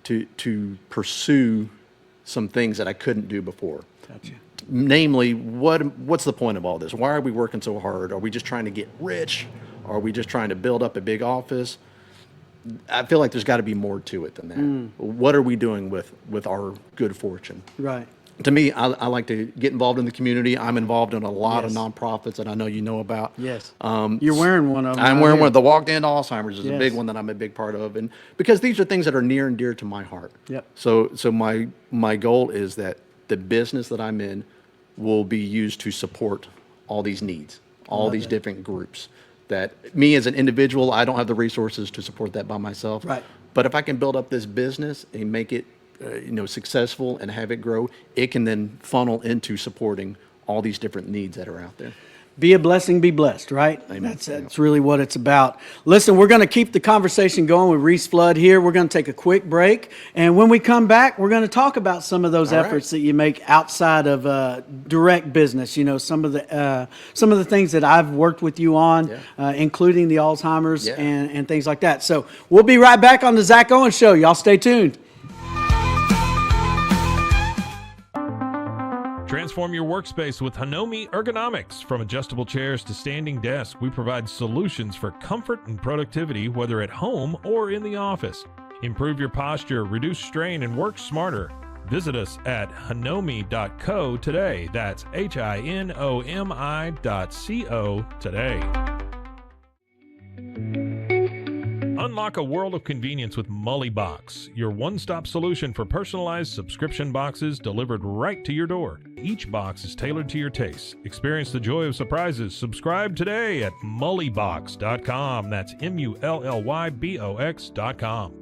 S6: to pursue some things that I couldn't do before. Gotcha. Namely, what's the point of all this? Why are we working so hard? Are we just trying to get rich? Are we just trying to build up a big office? I feel like there's got to be more to it than that. What are we doing with our good fortune? Right. To me, I like to get involved in the community. I'm involved in a lot of nonprofits that I know you know about. Yes.
S5: You're wearing one of them.
S6: I'm wearing one. The Walk to End Alzheimer's is a big one that I'm a big part of, and because these are things that are near and dear to my heart. Yep. So my goal is that the business that I'm in will be used to support all these needs, all these different groups. That me as an individual, I don't have the resources to support that by myself. Right. But if I can build up this business and make it successful and have it grow, it can then funnel into supporting all these different needs that are out there.
S5: Be a blessing, be blessed, right? Amen. That's really what it's about. Listen, we're going to keep the conversation going with Reece Flood here. We're going to take a quick break. And when we come back, we're going to talk about some of those efforts that you make outside of direct business. Some of the things that I've worked with you on, including the Alzheimer's and things like that. So we'll be right back on the Zack Owen Show. Y'all stay tuned.
S10: Transform your workspace with Hanomi Ergonomics. From adjustable chairs to standing desks, we provide solutions for comfort and productivity, whether at home or in the office. Improve your posture, reduce strain, and work smarter. Visit us at hanomi.co today. That's HINOMI.co today. Unlock a world of convenience with Mully Box, your one-stop solution for personalized subscription boxes delivered right to your door. Each box is tailored to your tastes. Experience the joy of surprises. Subscribe today at mullybox.com. That's MULLYBOX.com.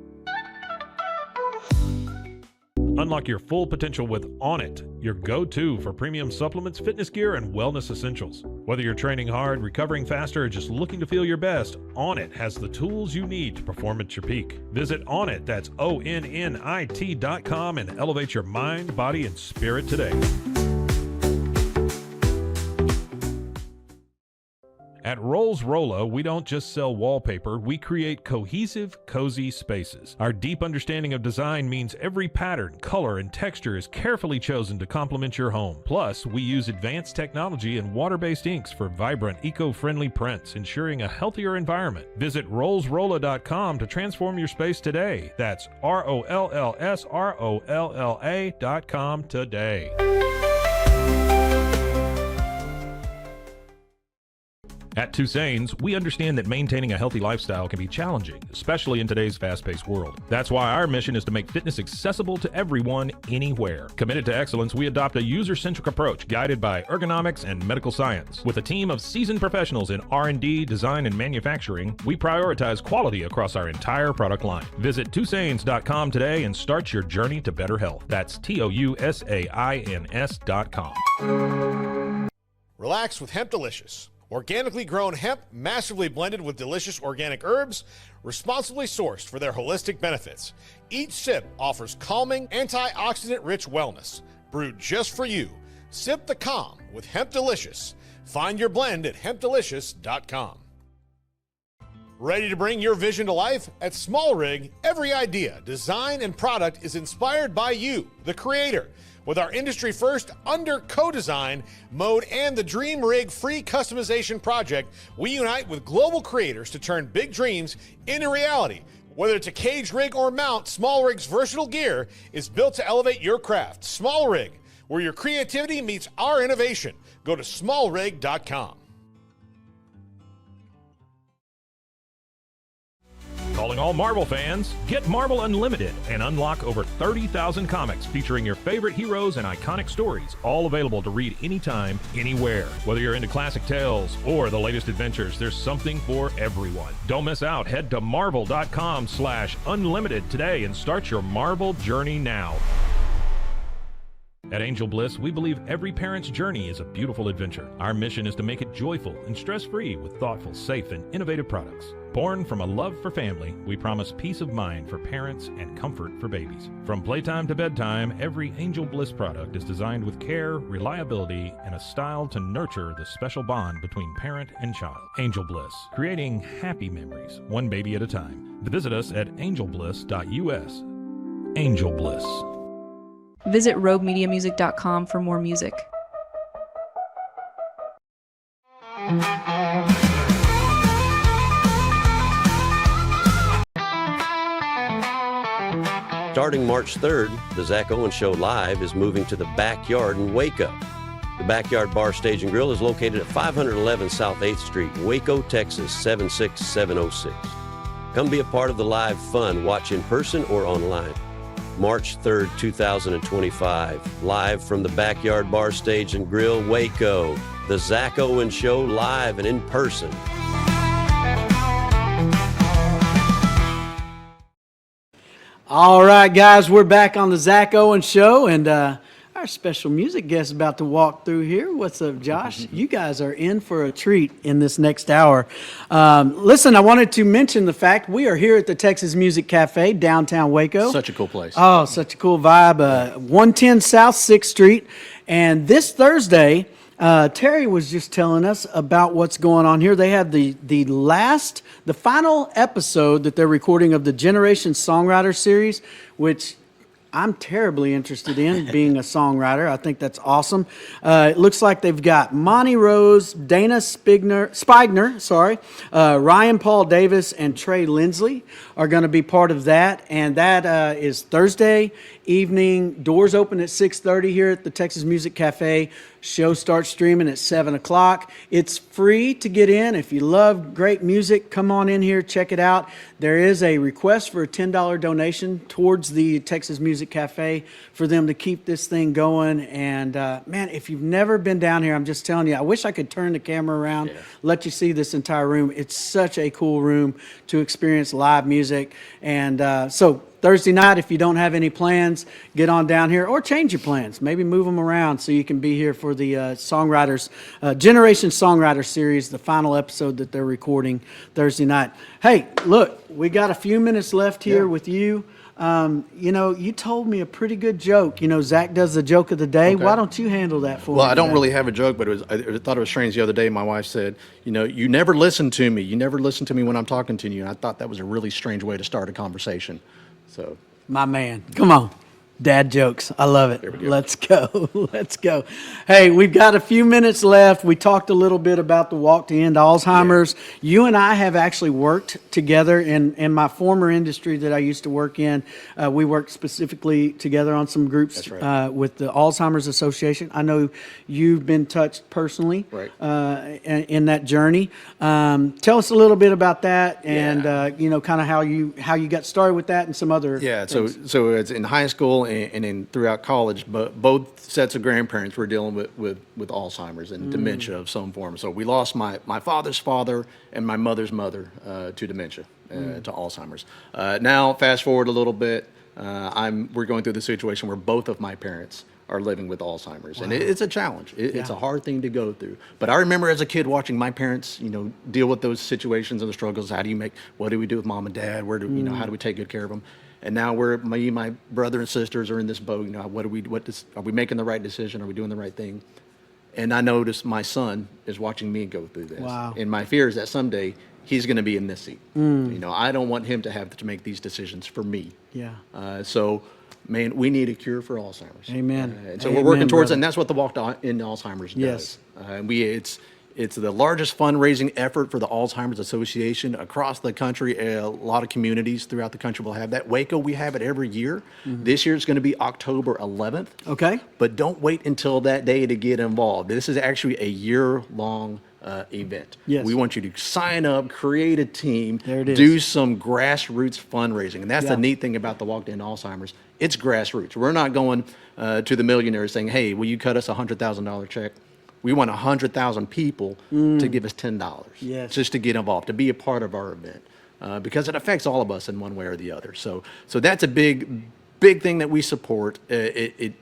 S10: Unlock your full potential with On It, your go-to for premium supplements, fitness gear, and wellness essentials. Whether you're training hard, recovering faster, or just looking to feel your best, On It has the tools you need to perform at your peak. Visit Onnit, that's ONNIT.com, and elevate your mind, body, and spirit today. At Rolls Rolla, we don't just sell wallpaper, we create cohesive, cozy spaces. Our deep understanding of design means every pattern, color, and texture is carefully chosen to complement your home. Plus, we use advanced technology and water-based inks for vibrant, eco-friendly prints, ensuring a healthier environment. Visit rollsrolla.com to transform your space today. That's ROLLSROLLA.com today. At Tusain's, we understand that maintaining a healthy lifestyle can be challenging, especially in today's fast-paced world. That's why our mission is to make fitness accessible to everyone, anywhere. Committed to excellence, we adopt a user-centric approach guided by ergonomics and medical science. With a team of seasoned professionals in R&D, design, and manufacturing, we prioritize quality across our entire product line. Visit Tusains.com today and start your journey to better health. That's TOUSAINS.com.
S11: Relax with Hemp Delicious. Organically grown hemp, massively blended with delicious organic herbs, responsibly sourced for their holistic benefits. Each sip offers calming, antioxidant-rich wellness. Brewed just for you. Sip the calm with Hemp Delicious. Find your blend at hempdelicious.com. Ready to bring your vision to life? At Small Rig, every idea, design, and product is inspired by you, the creator. With our industry-first under co-design mode and the Dream Rig free customization project, we unite with global creators to turn big dreams into reality. Whether it's a cage rig or mount, Small Rig's versatile gear is built to elevate your craft. Small Rig, where your creativity meets our innovation. Go to smallrig.com.
S10: Calling all Marvel fans, get Marvel Unlimited and unlock over 30,000 comics featuring your favorite heroes and iconic stories, all available to read anytime, anywhere. Whether you're into classic tales or the latest adventures, there's something for everyone. Don't miss out. Head to marvel.com/unlimited today and start your Marvel journey now. At Angel Bliss, we believe every parent's journey is a beautiful adventure. Our mission is to make it joyful and stress-free with thoughtful, safe, and innovative products. Born from a love for family, we promise peace of mind for parents and comfort for babies. From playtime to bedtime, every Angel Bliss product is designed with care, reliability, and a style to nurture the special bond between parent and child. Angel Bliss, creating happy memories, one baby at a time. Visit us at angelbliss.us. Angel Bliss.
S12: Visit roguemediamusic.com for more music.
S4: Starting March 3rd, the Zack Owen Show Live is moving to the Backyard in Waco. The Backyard Bar, Stage and Grill is located at 511 South 8th Street, Waco, Texas, 76706. Come be a part of the live fun. Watch in person or online. March 3rd, 2025, live from the Backyard Bar, Stage and Grill, Waco. The Zack Owen Show live and in person.
S5: All right, guys, we're back on the Zack Owen Show, and our special music guest is about to walk through here. What's up, Josh? You guys are in for a treat in this next hour. Listen, I wanted to mention the fact we are here at the Texas Music Cafe, downtown Waco.
S6: Such a cool place.
S5: Oh, such a cool vibe. 110 South 6th Street. And this Thursday, Terry was just telling us about what's going on here. They have the final episode that they're recording of the Generation Songwriter series, which I'm terribly interested in, being a songwriter. I think that's awesome. It looks like they've got Monty Rose, Dana Spigner, Ryan Paul Davis, and Trey Lindsley are going to be part of that. And that is Thursday evening. Doors open at 6:30 here at the Texas Music Cafe. Show starts streaming at 7 o'clock. It's free to get in. If you love great music, come on in here, check it out. There is a request for a $10 donation towards the Texas Music Cafe for them to keep this thing going. And man, if you've never been down here, I'm just telling you, I wish I could turn the camera around, let you see this entire room. It's such a cool room to experience live music. And so Thursday night, if you don't have any plans, get on down here or change your plans. Maybe move them around so you can be here for the Generation Songwriter Series, the final episode that they're recording Thursday night. Hey, look, we got a few minutes left here with you. You told me a pretty good joke. Zach does the joke of the day.
S6: Okay.
S5: Why don't you handle that for me?
S6: Well, I don't
S5: today?
S6: really have a joke, but I thought it was strange the other day. My wife said, you never listen to me. You never listen to me when I'm talking to you. And I thought that was a really strange way to start a conversation. So,
S5: my man, come on. Dad jokes. I love it.
S6: There we go.
S5: Let's go. Let's go. Hey, we've got a few minutes left. We talked a little bit about the walk to end Alzheimer's. Yeah. You and I have actually worked together in my former industry that I used to work in. We worked specifically together on some groups.
S6: That's right.
S5: With the Alzheimer's Association. I know you've been touched personally
S6: Right.
S5: In that journey. Tell us a little bit about that and, kind of how you got started with that and some other things.
S6: So it's in high school and in throughout college, but both sets of grandparents were dealing with Alzheimer's and dementia of some form. So we lost my father's father and my mother's mother to dementia, to Alzheimer's. Now, fast forward a little bit, we're going through the situation where both of my parents are living with Alzheimer's, and it's a challenge. It's a hard thing to go through. But I remember as a kid watching my parents, deal with those situations and the struggles. What do we do with mom and dad? How do we take good care of them? And now my brother and sisters are in this boat. Are we making the right decision? Are we doing the right thing? And I noticed my son is watching me go through this.
S5: Wow.
S6: And my fear is that someday he's going to be in this seat. I don't want him to have to make these decisions for me.
S5: Yeah.
S6: Man, we need a cure for Alzheimer's.
S5: Amen.
S6: And so
S5: Amen,
S6: we're working towards
S5: brother.
S6: it, and that's what the Walk to End Alzheimer's
S5: Yes.
S6: does. It's the largest fundraising effort for the Alzheimer's Association across the country. A lot of communities throughout the country will have that. Waco, we have it every year. This year it's going to be October 11th.
S5: Okay.
S6: But don't wait until that day to get involved. This is actually a year-long event.
S5: Yes.
S6: We want you to sign up, create a team,
S5: There it is.
S6: do some grassroots fundraising. And that's
S5: Yeah.
S6: the neat thing about the Walk to End Alzheimer's. It's grassroots. We're not going to the millionaires saying, hey, will you cut us a $100,000 check? We want 100,000 people to give us $10
S5: Yes.
S6: just to get involved, to be a part of our event, because it affects all of us in one way or the other. So that's a big thing that we support. It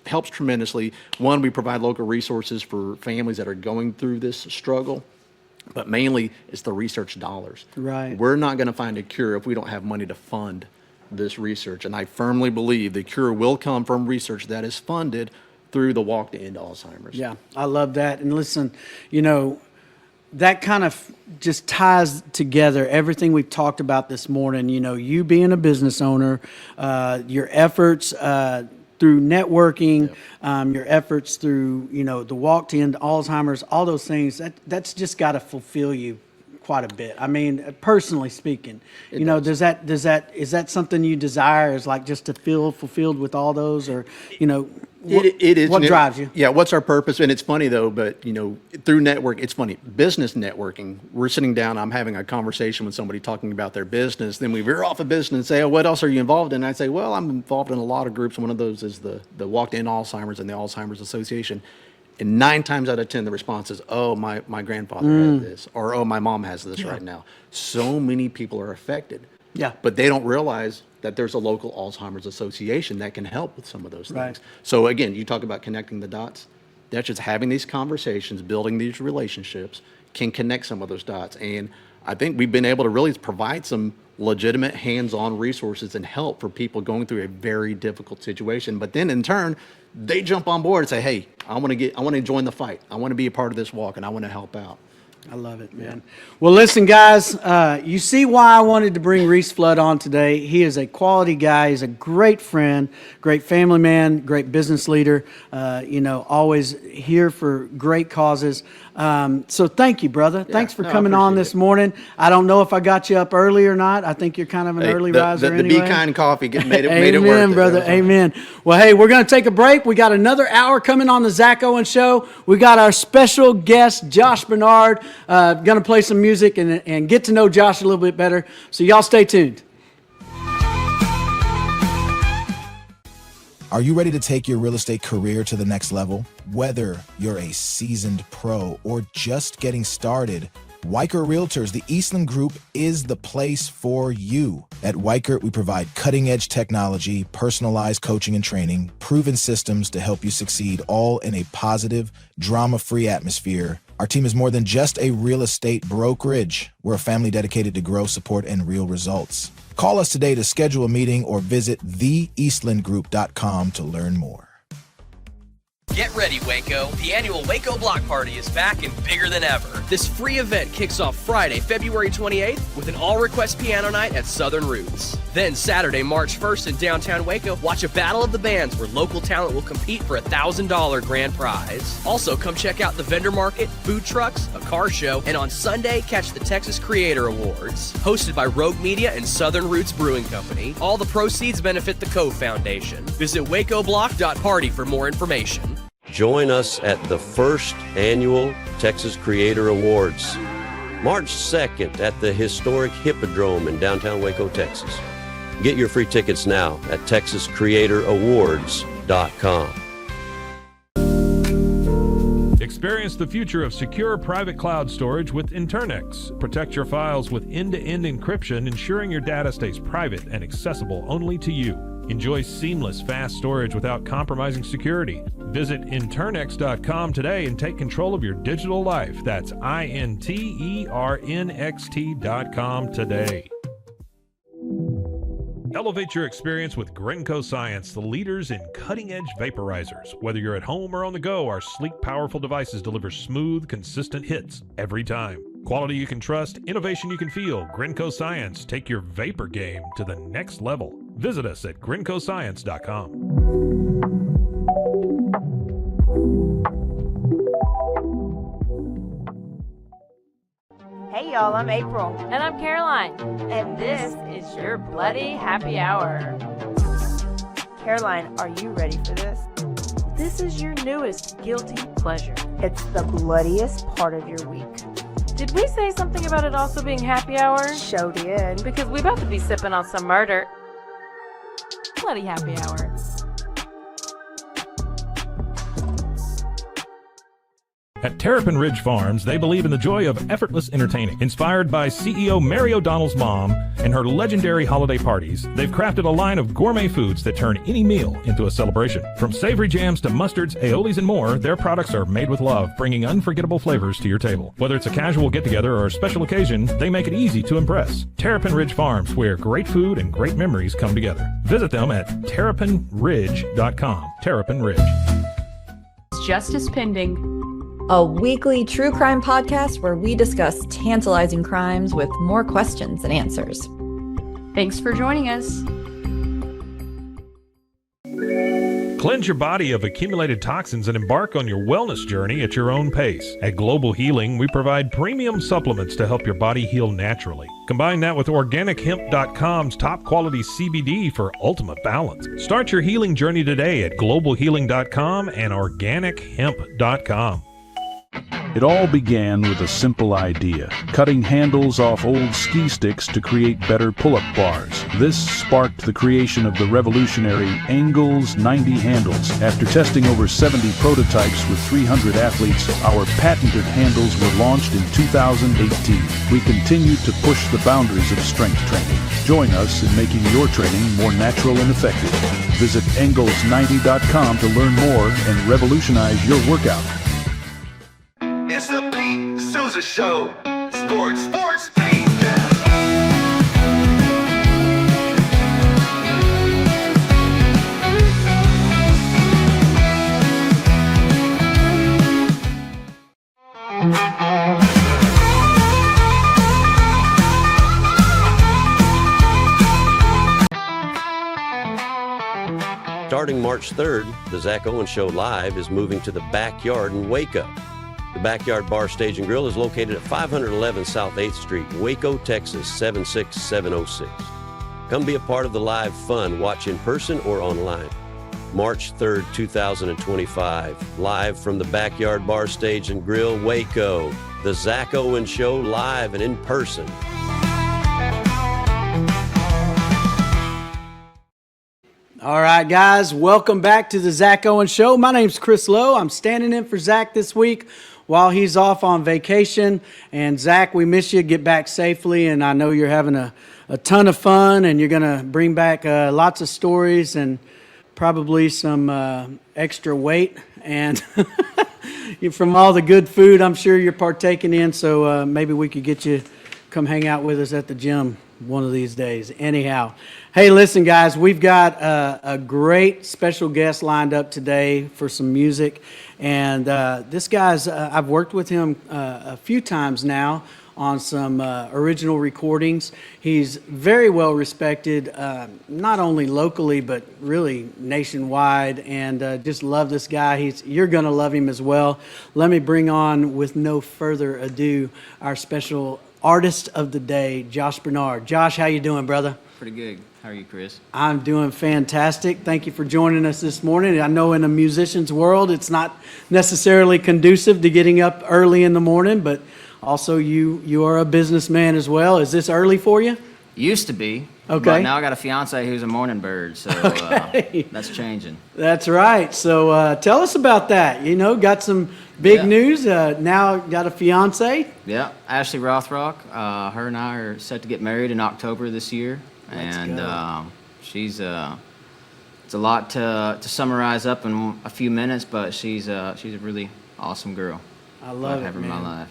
S6: helps tremendously. One, we provide local resources for families that are going through this struggle, but mainly it's the research dollars.
S5: Right.
S6: We're not going to find a cure if we don't have money to fund this research, and I firmly believe the cure will come from research that is funded through the Walk to End Alzheimer's.
S5: Yeah, I love that. And listen, that kind of just ties together everything we've talked about this morning. You being a business owner, your efforts through networking, your efforts through, the Walk to End Alzheimer's, all those things, that's just got to fulfill you quite a bit. I mean, personally speaking, is that something you desire, is like just to feel fulfilled with all those, or,
S6: It is.
S5: What drives you?
S6: Yeah, what's our purpose? And it's funny though, but through network, it's funny. Business networking, we're sitting down, I'm having a conversation with somebody talking about their business. Then we veer off of business and say, oh, what else are you involved in? And I say, well, I'm involved in a lot of groups. One of those is the Walk to End Alzheimer's and the Alzheimer's Association. And 9 times out of 10, the response is, oh, my grandfather has this, or oh, my mom has this right now. So many people are affected.
S5: Yeah.
S6: But they don't realize that there's a local Alzheimer's association that can help with some of those things.
S5: Right.
S6: So again, you talk about connecting the dots. That's just having these conversations, building these relationships can connect some of those dots. And I think we've been able to really provide some legitimate hands-on resources and help for people going through a very difficult situation. But then in turn, they jump on board and say, hey, I want to join the fight. I want to be a part of this walk and I want to help out.
S5: I love it, man. Well, listen, guys, you see why I wanted to bring Reece Flood on today. He is a quality guy. He's a great friend, great family man, great business leader, always here for great causes. So thank you, brother. Thanks for coming on this morning. I don't know if I got you up early or not. I think you're kind of an early riser
S6: the
S5: anyway.
S6: Be Kind coffee made it worth
S5: Amen,
S6: it.
S5: brother. Amen. Well, hey, we're going to take a break. We got another hour coming on the Zack Owen Show. We got our special guest, Josh Bernard, going to play some music and get to know Josh a little bit better. So y'all stay tuned.
S8: Are you ready to take your real estate career to the next level? Whether you're a seasoned pro or just getting started, Weicker Realtors, the Eastland Group, is the place for you. At Weicker, we provide cutting-edge technology, personalized coaching and training, proven systems to help you succeed, all in a positive, drama-free atmosphere. Our team is more than just a real estate brokerage. We're a family dedicated to growth, support, and real results. Call us today to schedule a meeting or visit theeastlandgroup.com to learn more.
S9: Get ready, Waco. The annual Waco Block Party is back and bigger than ever. This free event kicks off Friday, February 28th with an all-request piano night at Southern Roots. Then Saturday, March 1st in downtown Waco, watch a battle of the bands where local talent will compete for a $1,000 grand prize. Also, come check out the vendor market, food trucks, a car show, and on Sunday, catch the Texas Creator Awards. Hosted by Rogue Media and Southern Roots Brewing Company, all the proceeds benefit the Cove Foundation. Visit wacoblock.party for more information.
S4: Join us at the first annual Texas Creator Awards, March 2nd at the historic Hippodrome in downtown Waco, Texas. Get your free tickets now at texascreatorowards.com.
S10: Experience the future of secure private cloud storage with Internex. Protect your files with end-to-end encryption, ensuring your data stays private and accessible only to you. Enjoy seamless, fast storage without compromising security. Visit Internext.com today and take control of your digital life. That's INTERNXT.com today. Elevate your experience with Grenco Science, the leaders in cutting-edge vaporizers. Whether you're at home or on the go, our sleek, powerful devices deliver smooth, consistent hits every time. Quality you can trust, innovation you can feel. Grenco Science, take your vapor game to the next level. Visit us at GrencoScience.com.
S14: Hey y'all, I'm April.
S13: And I'm Caroline.
S14: And this is your Bloody Happy Hour. Caroline, are you ready for this?
S13: This is your newest guilty pleasure.
S14: It's the bloodiest part of your week.
S13: Did we say something about it also being happy hour?
S14: Show did.
S13: Because we about to be sipping on some murder. Bloody happy hour.
S10: At Terrapin Ridge Farms, they believe in the joy of effortless entertaining. Inspired by CEO Mary O'Donnell's mom and her legendary holiday parties, they've crafted a line of gourmet foods that turn any meal into a celebration. From savory jams to mustards, aiolis, and more, their products are made with love, bringing unforgettable flavors to your table. Whether it's a casual get-together or a special occasion, they make it easy to impress. Terrapin Ridge Farms, where great food and great memories come together. Visit them at terrapinridge.com. Terrapin Ridge.
S12: Justice Pending.
S15: A weekly true crime podcast where we discuss tantalizing crimes with more questions than answers.
S12: Thanks for joining us.
S10: Cleanse your body of accumulated toxins and embark on your wellness journey at your own pace. At Global Healing, we provide premium supplements to help your body heal naturally. Combine that with OrganicHemp.com's top quality CBD for ultimate balance. Start your healing journey today at GlobalHealing.com and OrganicHemp.com.
S16: It all began with a simple idea, cutting handles off old ski sticks to create better pull-up bars. This sparked the creation of the revolutionary Angles 90 handles. After testing over 70 prototypes with 300 athletes, our patented handles were launched in 2018. We continue to push the boundaries of strength training. Join us in making your training more natural and effective. Visit Angles90.com to learn more and revolutionize your workout.
S17: It's the Pete Souza Show. Sports, Pete.
S4: Starting March 3rd, the Zack Owen Show Live is moving to the Backyard in Waco. The Backyard Bar, Stage and Grill is located at 511 South 8th Street, Waco, Texas, 76706. Come be a part of the live fun. Watch in person or online. March 3rd, 2025, live from the Backyard Bar, Stage and Grill, Waco. The Zack Owen Show live and in person.
S5: All right, guys, welcome back to the Zack Owen Show. My name's Chris Lowe. I'm standing in for Zach this week. while he's off on vacation. And Zach, we miss you. Get back safely. And I know you're having a ton of fun, and you're going to bring back lots of stories and probably some extra weight. And from all the good food I'm sure you're partaking in. So maybe we could get you come hang out with us at the gym one of these days. Anyhow, hey, listen, guys, we've got a great special guest lined up today for some music. And this guy's, I've worked with him a few times now on some original recordings. He's very well respected, not only locally, but really nationwide, and just love this guy. You're gonna love him as well. Let me bring on, with no further ado, our special artist of the day, Josh Bernard. Josh, how you doing, brother?
S18: Pretty good. How are you, Chris?
S5: I'm doing fantastic. Thank you for joining us this morning. I know in a musician's world, it's not necessarily conducive to getting up early in the morning, but also you are a businessman as well. Is this early for you?
S18: Used to be.
S5: Okay.
S18: But now I got a fiance who's a morning bird, so that's changing.
S5: That's right. So tell us about that. You know, got some big news. Now got a fiance.
S18: Yeah, Ashley Rothrock. Her and I are set to get married in October this year. She's it's a lot to summarize up in a few minutes, but she's a really awesome girl.
S5: I love it,
S18: have her in
S5: man.
S18: my life.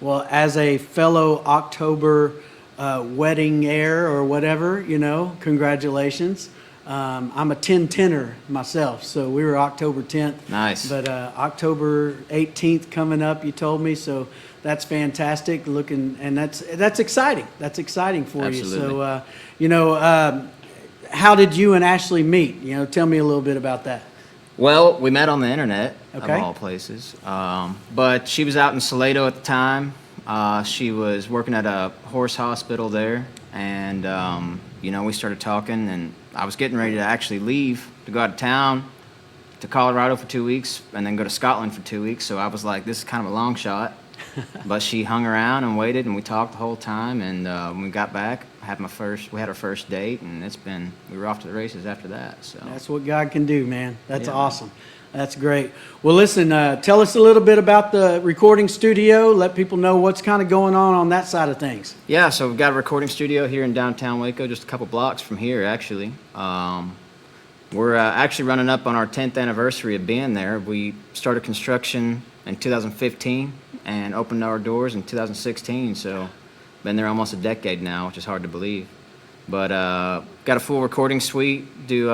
S5: Well, as a fellow October wedding heir or whatever, you know, congratulations. I'm a 10-10er myself, so we were October 10th.
S18: Nice.
S5: But October 18th coming up, you told me, so that's fantastic. And that's exciting. That's exciting for
S18: Absolutely.
S5: you. So, you know, how did you and Ashley meet? You know, tell me a little bit about that.
S18: Well, we met on the internet,
S5: Okay.
S18: of all places. But she was out in Salado at the time. She was working at a horse hospital there, and you know, we started talking, and I was getting ready to actually leave to go out of town to Colorado for 2 weeks, and then go to Scotland for 2 weeks. So I was like, this is kind of a long shot. But she hung around and waited, and we talked the whole time. And when we got back, we had our first date, and we were off to the races after that. So
S5: That's what God can do, man. That's
S18: Yeah.
S5: awesome. That's great. Well, listen, tell us a little bit about the recording studio. Let people know what's kind of going on that side of things.
S18: Yeah, so we've got a recording studio here in downtown Waco, just a couple blocks from here, actually. We're actually running up on our 10th anniversary of being there. We started construction in 2015 and opened our doors in 2016, so been there almost a decade now, which is hard to believe. But got a full recording suite, do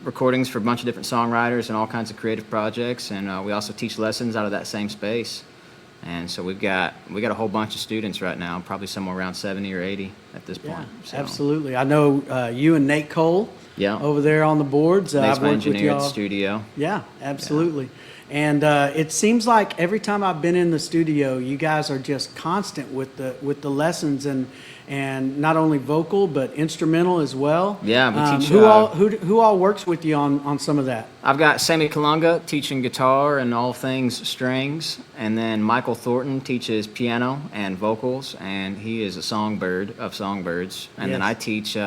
S18: recordings for a bunch of different songwriters and all kinds of creative projects, and we also teach lessons out of that same space. And so we got a whole bunch of students right now, probably somewhere around 70 or 80 at this point. So,
S5: Absolutely. I know you and Nate Cole
S18: yeah,
S5: over there on the boards.
S18: Nate's
S5: I've
S18: my
S5: worked with
S18: engineer at
S5: y'all.
S18: the studio.
S5: Yeah, absolutely. And it seems like every time I've been in the studio, you guys are just constant with the lessons and not only vocal but instrumental as well.
S18: Yeah, we teach.
S5: Who all works with you on some of that?
S18: I've got Sammy Kalunga teaching guitar and all things strings, and then Michael Thornton teaches piano and vocals, and he is a songbird of songbirds. And then
S5: Yes.
S18: I teach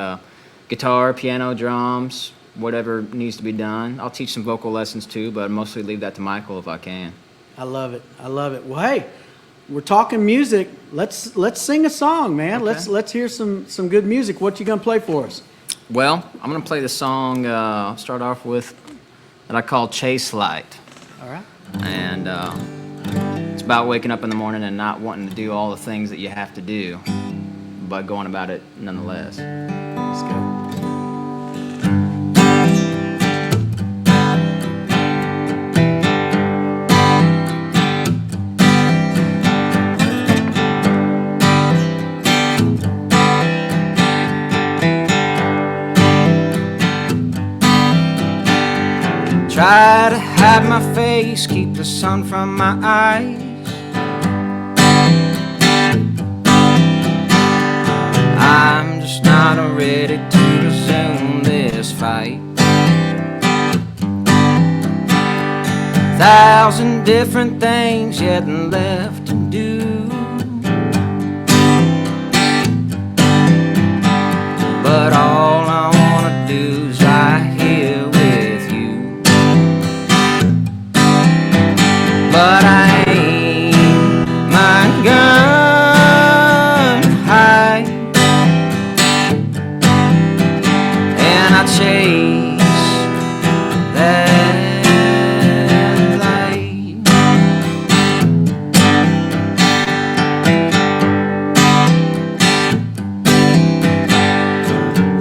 S18: guitar, piano, drums, whatever needs to be done. I'll teach some vocal lessons too, but I mostly leave that to Michael if I can.
S5: I love it. I love it. Well, hey, we're talking music. Let's sing a song, man.
S18: Okay.
S5: Let's hear some good music. What you gonna play for us?
S18: Well, I'm gonna play the song. Start off with that I call "Chase Light."
S5: All right.
S18: And it's about waking up in the morning and not wanting to do all the things that you have to do, but going about it nonetheless.
S5: Let's go.
S18: Try to hide my face, keep the sun from my eyes. I'm just not ready to resume this fight. 1,000 different things yet left to do, but all I wanna do is right here with you. But I ain't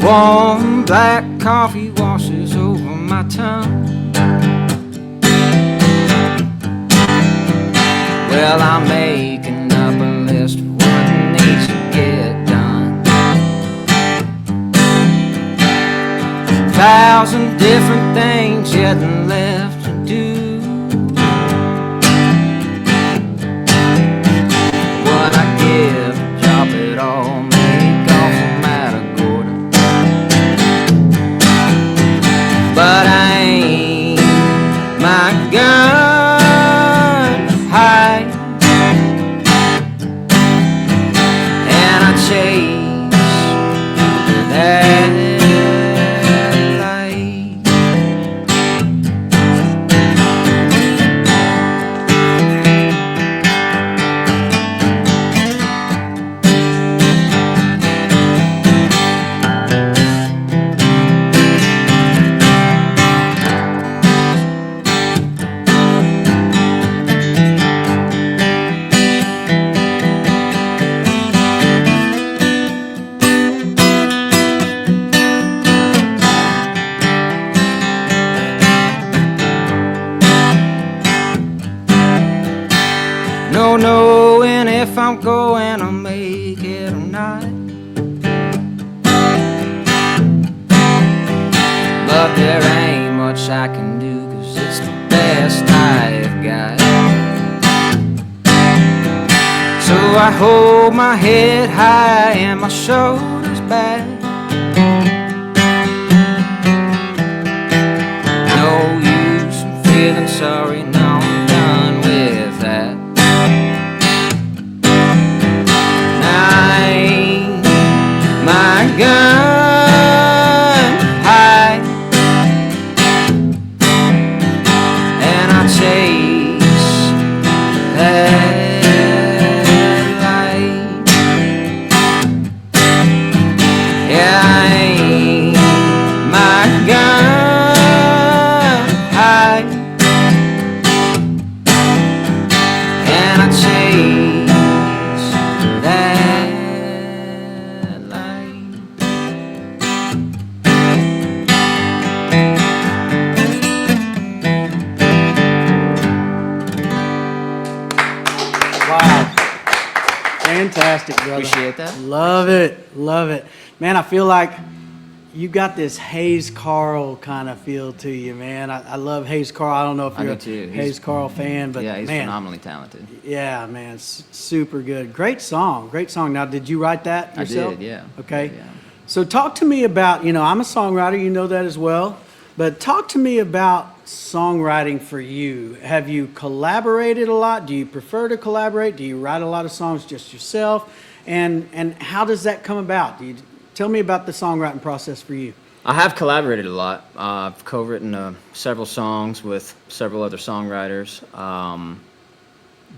S19: Warm black coffee washes over my tongue. Well, I'm making up a list of what needs to get done. 1,000 different things yet left to do. What I give, drop it all, make off a Matagorda. But I ain't my gun high, and I chase that light. No knowing if I'm going to make it or not. But there ain't much I can do, 'cause it's the best I've got. So I hold my head high and my shoulders back. No use in feeling sorry, now I'm done with that. I ain't my gun high, and I chase that light. Yeah, I ain't my gun high, and I chase that light.
S5: Wow. Fantastic, brother.
S18: Appreciate that.
S5: Love it. Love it. Man, I feel like you got this Hayes Carl kind of feel to you, man. I love Hayes Carl. I don't know if
S18: I
S5: you're
S18: do too.
S5: a Hayes Carl fan, but
S18: yeah, he's
S5: man,
S18: phenomenally talented.
S5: yeah, man, super good. Great song. Great song. Now, did you write that yourself?
S18: I did, yeah.
S5: Okay.
S18: Yeah.
S5: So talk to me about, I'm a songwriter, you know that as well, but talk to me about songwriting for you. Have you collaborated a lot? Do you prefer to collaborate? Do you write a lot of songs just yourself? And how does that come about? Tell me about the songwriting process for you.
S18: I have collaborated a lot. I've co-written several songs with several other songwriters.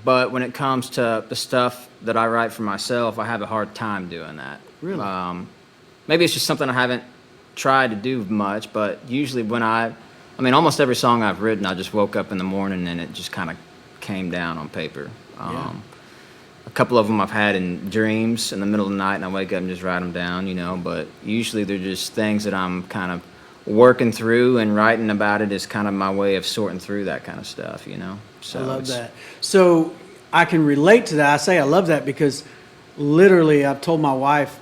S18: But when it comes to the stuff that I write for myself, I have a hard time doing that.
S5: Really?
S18: Maybe it's just something I haven't tried to do much, but usually when almost every song I've written, I just woke up in the morning and it just kind of came down on paper.
S5: Yeah.
S18: A couple of them I've had in dreams in the middle of the night, and I wake up and just write them down, but usually they're just things that I'm kind of working through, and writing about it is kind of my way of sorting through that kind of stuff, So
S5: I love that. So I can relate to that. I say I love that because literally I've told my wife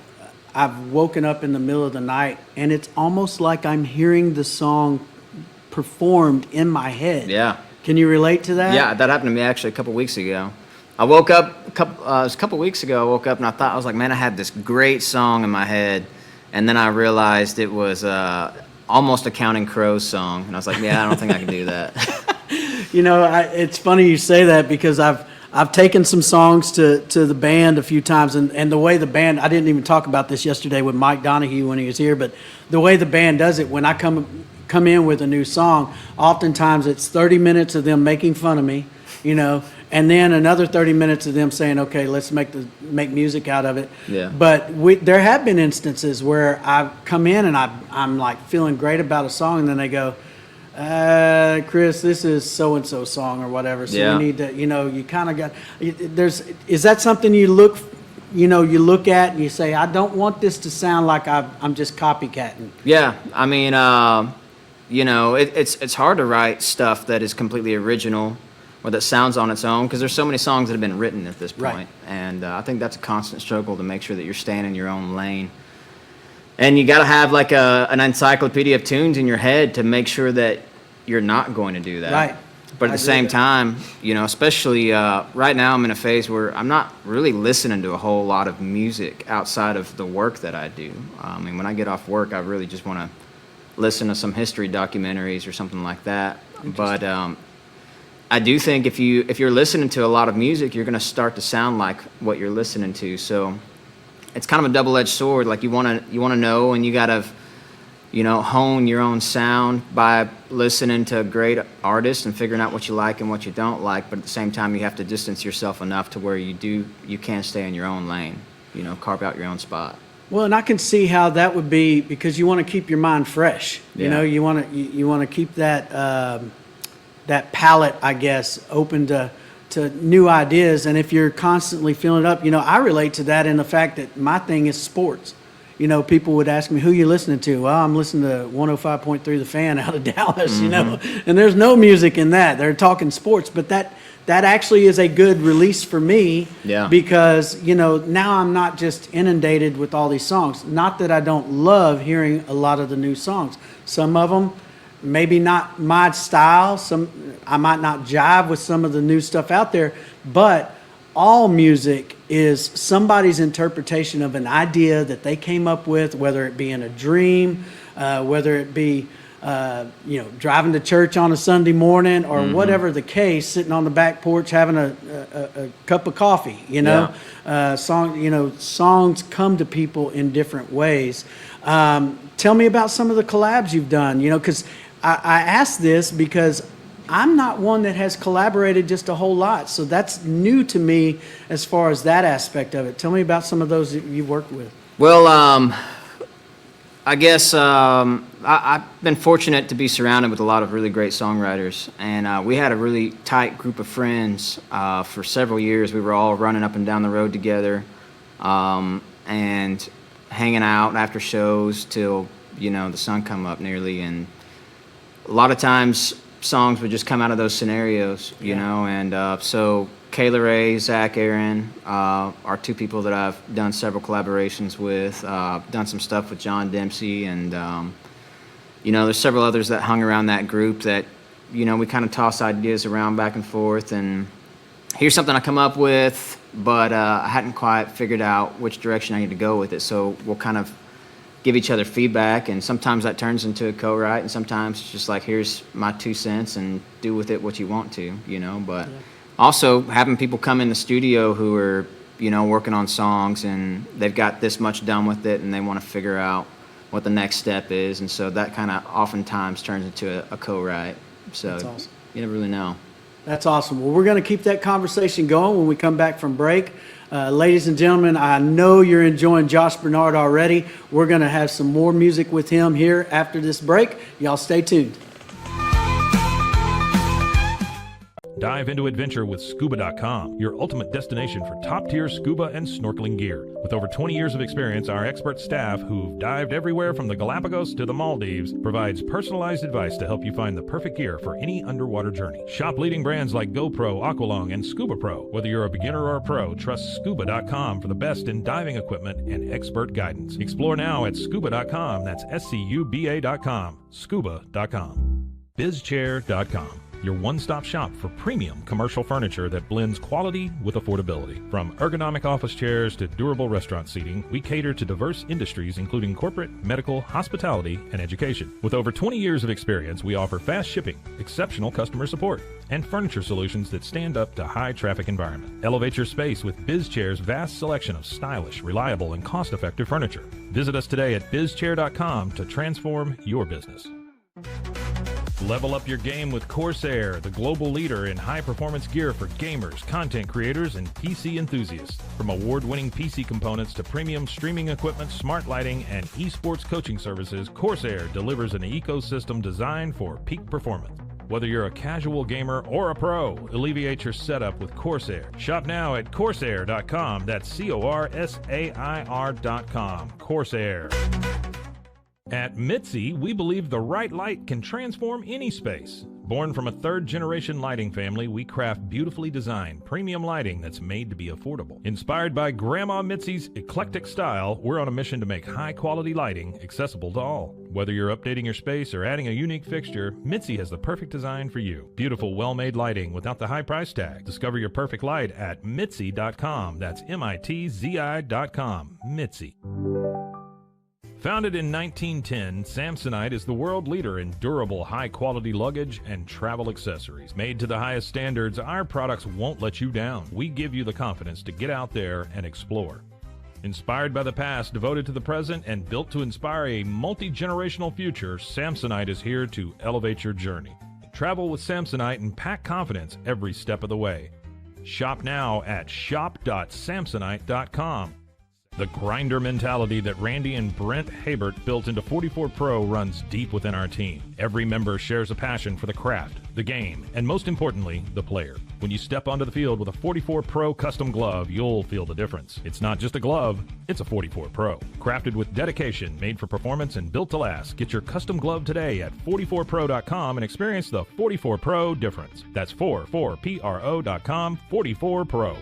S5: I've woken up in the middle of the night and it's almost like I'm hearing the song performed in my head.
S18: Yeah.
S5: Can you relate to that?
S18: Yeah, that happened to me actually a couple weeks ago. I woke up it was a couple weeks ago. I woke up and I was like, man, I had this great song in my head, and then I realized it was almost a Counting Crows song, and I was like, yeah, I don't think I can do that.
S5: It's funny you say that because I've taken some songs to the band a few times, and the way the band, I didn't even talk about this yesterday with Mike Donahue when he was here, but the way the band does it, when I come in with a new song, oftentimes it's 30 minutes of them making fun of me, and then another 30 minutes of them saying, okay, let's make music out of it.
S18: Yeah.
S5: But there have been instances where I've come in and I'm like feeling great about a song, and then they go, Chris, this is so-and-so song or whatever. So
S18: Yeah.
S5: we need to, you kind of got, is that something you look you look at and you say, I don't want this to sound like I'm just copycatting?
S18: Yeah, I mean, it's hard to write stuff that is completely original or that sounds on its own, because there's so many songs that have been written at this point.
S5: Right.
S18: And I think that's a constant struggle to make sure that you're staying in your own lane. And you got to have like an encyclopedia of tunes in your head to make sure that you're not going to do that.
S5: Right.
S18: But at the same time, especially right now, I'm in a phase where I'm not really listening to a whole lot of music outside of the work that I do. I mean, when I get off work, I really just want to listen to some history documentaries or something like that. But I do think if you're listening to a lot of music, you're going to start to sound like what you're listening to. So it's kind of a double-edged sword. Like you want to know, and you got to hone your own sound by listening to great artists and figuring out what you like and what you don't like. But at the same time, you have to distance yourself enough to where you can stay in your own lane, carve out your own spot.
S5: Well, and I can see how that would be, because you want to keep your mind fresh.
S18: Yeah.
S5: You want to keep that that palette, I guess, open to new ideas. And if you're constantly filling it up, I relate to that in the fact that my thing is sports. People would ask me, who you listening to? Well, I'm listening to 105.3 The Fan out of Dallas, and there's no music in that. They're talking sports, but that actually is a good release for me.
S18: Yeah.
S5: Because, now I'm not just inundated with all these songs. Not that I don't love hearing a lot of the new songs. Some of them, maybe not my style. I might not jive with some of the new stuff out there, but all music is somebody's interpretation of an idea that they came up with, whether it be in a dream, whether it be driving to church on a Sunday morning, or whatever the case, sitting on the back porch having a cup of coffee. Songs come to people in different ways. Tell me about some of the collabs you've done. Because I asked this because I'm not one that has collaborated just a whole lot, so that's new to me as far as that aspect of it. Tell me about some of those that you've worked with.
S18: Well, I guess I've been fortunate to be surrounded with a lot of really great songwriters, and we had a really tight group of friends for several years. We were all running up and down the road together and hanging out after shows till the sun come up nearly, and a lot of times songs would just come out of those scenarios, and so Kayla Ray, Zack Owen are two people that I've done several collaborations with, done some stuff with John Dempsey, and there's several others that hung around that group that we kind of toss ideas around back and forth, and here's something I come up with, but I hadn't quite figured out which direction I need to go with it, so we'll kind of give each other feedback, and sometimes that turns into a co-write, and sometimes it's just like, here's my 2 cents and do with it what you want to, but also having people come in the studio who are working on songs and they've got this much done with it and they want to figure out what the next step is, and so that kind of oftentimes turns into a co-write. So
S5: That's awesome.
S18: You never really know.
S5: That's awesome. Well, we're going to keep that conversation going when we come back from break. Ladies and gentlemen, I know you're enjoying Josh Bernard already. We're going to have some more music with him here after this break. Y'all stay tuned.
S10: Dive into adventure with Scuba.com, your ultimate destination for top-tier scuba and snorkeling gear. With over 20 years of experience, our expert staff, who've dived everywhere from the Galapagos to the Maldives, provides personalized advice to help you find the perfect gear for any underwater journey. Shop leading brands like GoPro, Aqualung, and Scuba Pro. Whether you're a beginner or a pro, trust Scuba.com for the best in diving equipment and expert guidance. Explore now at Scuba.com. That's SCUBA.com. Scuba.com. BizChair.com. Your one-stop shop for premium commercial furniture that blends quality with affordability. From ergonomic office chairs to durable restaurant seating, we cater to diverse industries including corporate, medical, hospitality, and education. With over 20 years of experience, we offer fast shipping, exceptional customer support, and furniture solutions that stand up to high-traffic environment. Elevate your space with BizChair's vast selection of stylish, reliable, and cost-effective furniture. Visit us today at BizChair.com to transform your business. Level up your game with Corsair, the global leader in high-performance gear for gamers, content creators, and PC enthusiasts. From award-winning PC components to premium streaming equipment, smart lighting, and esports coaching services, Corsair delivers an ecosystem designed for peak performance. Whether you're a casual gamer or a pro, alleviate your setup with Corsair. Shop now at Corsair.com. That's Corsair.com. Corsair. At Mitzi, we believe the right light can transform any space. Born from a third-generation lighting family, we craft beautifully designed, premium lighting that's made to be affordable. Inspired by Grandma Mitzi's eclectic style, we're on a mission to make high-quality lighting accessible to all. Whether you're updating your space or adding a unique fixture, Mitzi has the perfect design for you. Beautiful, well-made lighting without the high price tag. Discover your perfect light at Mitzi.com. That's MITZI.com. Mitzi. Founded in 1910, Samsonite is the world leader in durable, high-quality luggage and travel accessories. Made to the highest standards, our products won't let you down. We give you the confidence to get out there and explore. Inspired by the past, devoted to the present, and built to inspire a multi-generational future, Samsonite is here to elevate your journey. Travel with Samsonite and pack confidence every step of the way. Shop now at shop.samsonite.com. The grinder mentality that Randy and Brent Habert built into 44 Pro runs deep within our team. Every member shares a passion for the craft, the game, and most importantly, the player. When you step onto the field with a 44 Pro custom glove, you'll feel the difference. It's not just a glove, it's a 44 Pro. Crafted with dedication, made for performance, and built to last. Get your custom glove today at 44pro.com and experience the 44 Pro difference. That's 44pro.com, 44 Pro.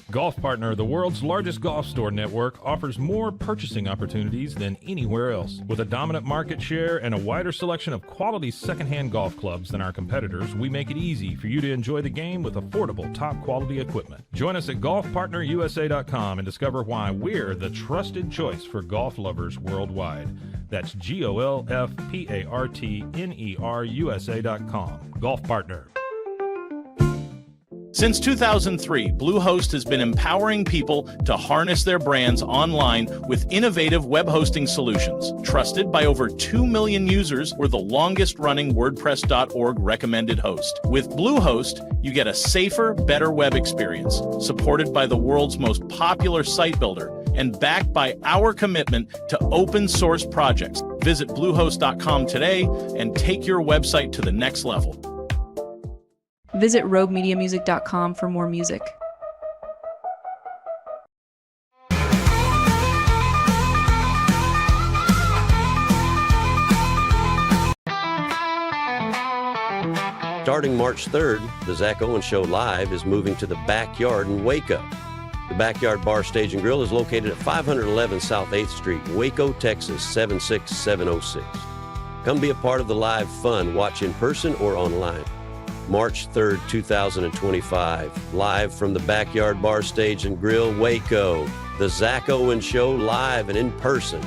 S10: Golf Partner, the world's largest golf store network, offers more purchasing opportunities than anywhere else. With a dominant market share and a wider selection of quality secondhand golf clubs than our competitors, we make it easy for you to enjoy the game with affordable, top-quality equipment. Join us at golfpartnerusa.com and discover why we're the trusted choice for golf lovers worldwide. That's GOLFPARTNERUSA.com. Golf Partner.
S20: Since 2003, Bluehost has been empowering people to harness their brands online with innovative web hosting solutions. Trusted by over 2 million users, we're the longest-running WordPress.org recommended host. With Bluehost, you get a safer, better web experience, supported by the world's most popular site builder, and backed by our commitment to open-source projects. Visit Bluehost.com today and take your website to the next level.
S12: Visit RogueMediaMusic.com for more music.
S4: Starting March 3rd, the Zack Owen Show Live is moving to the Backyard in Waco. The Backyard Bar, Stage and Grill is located at 511 South 8th Street, Waco, Texas, 76706. Come be a part of the live fun. Watch in person or online. March 3rd, 2025, live from the Backyard Bar, Stage and Grill, Waco. The Zack Owen Show live and in person.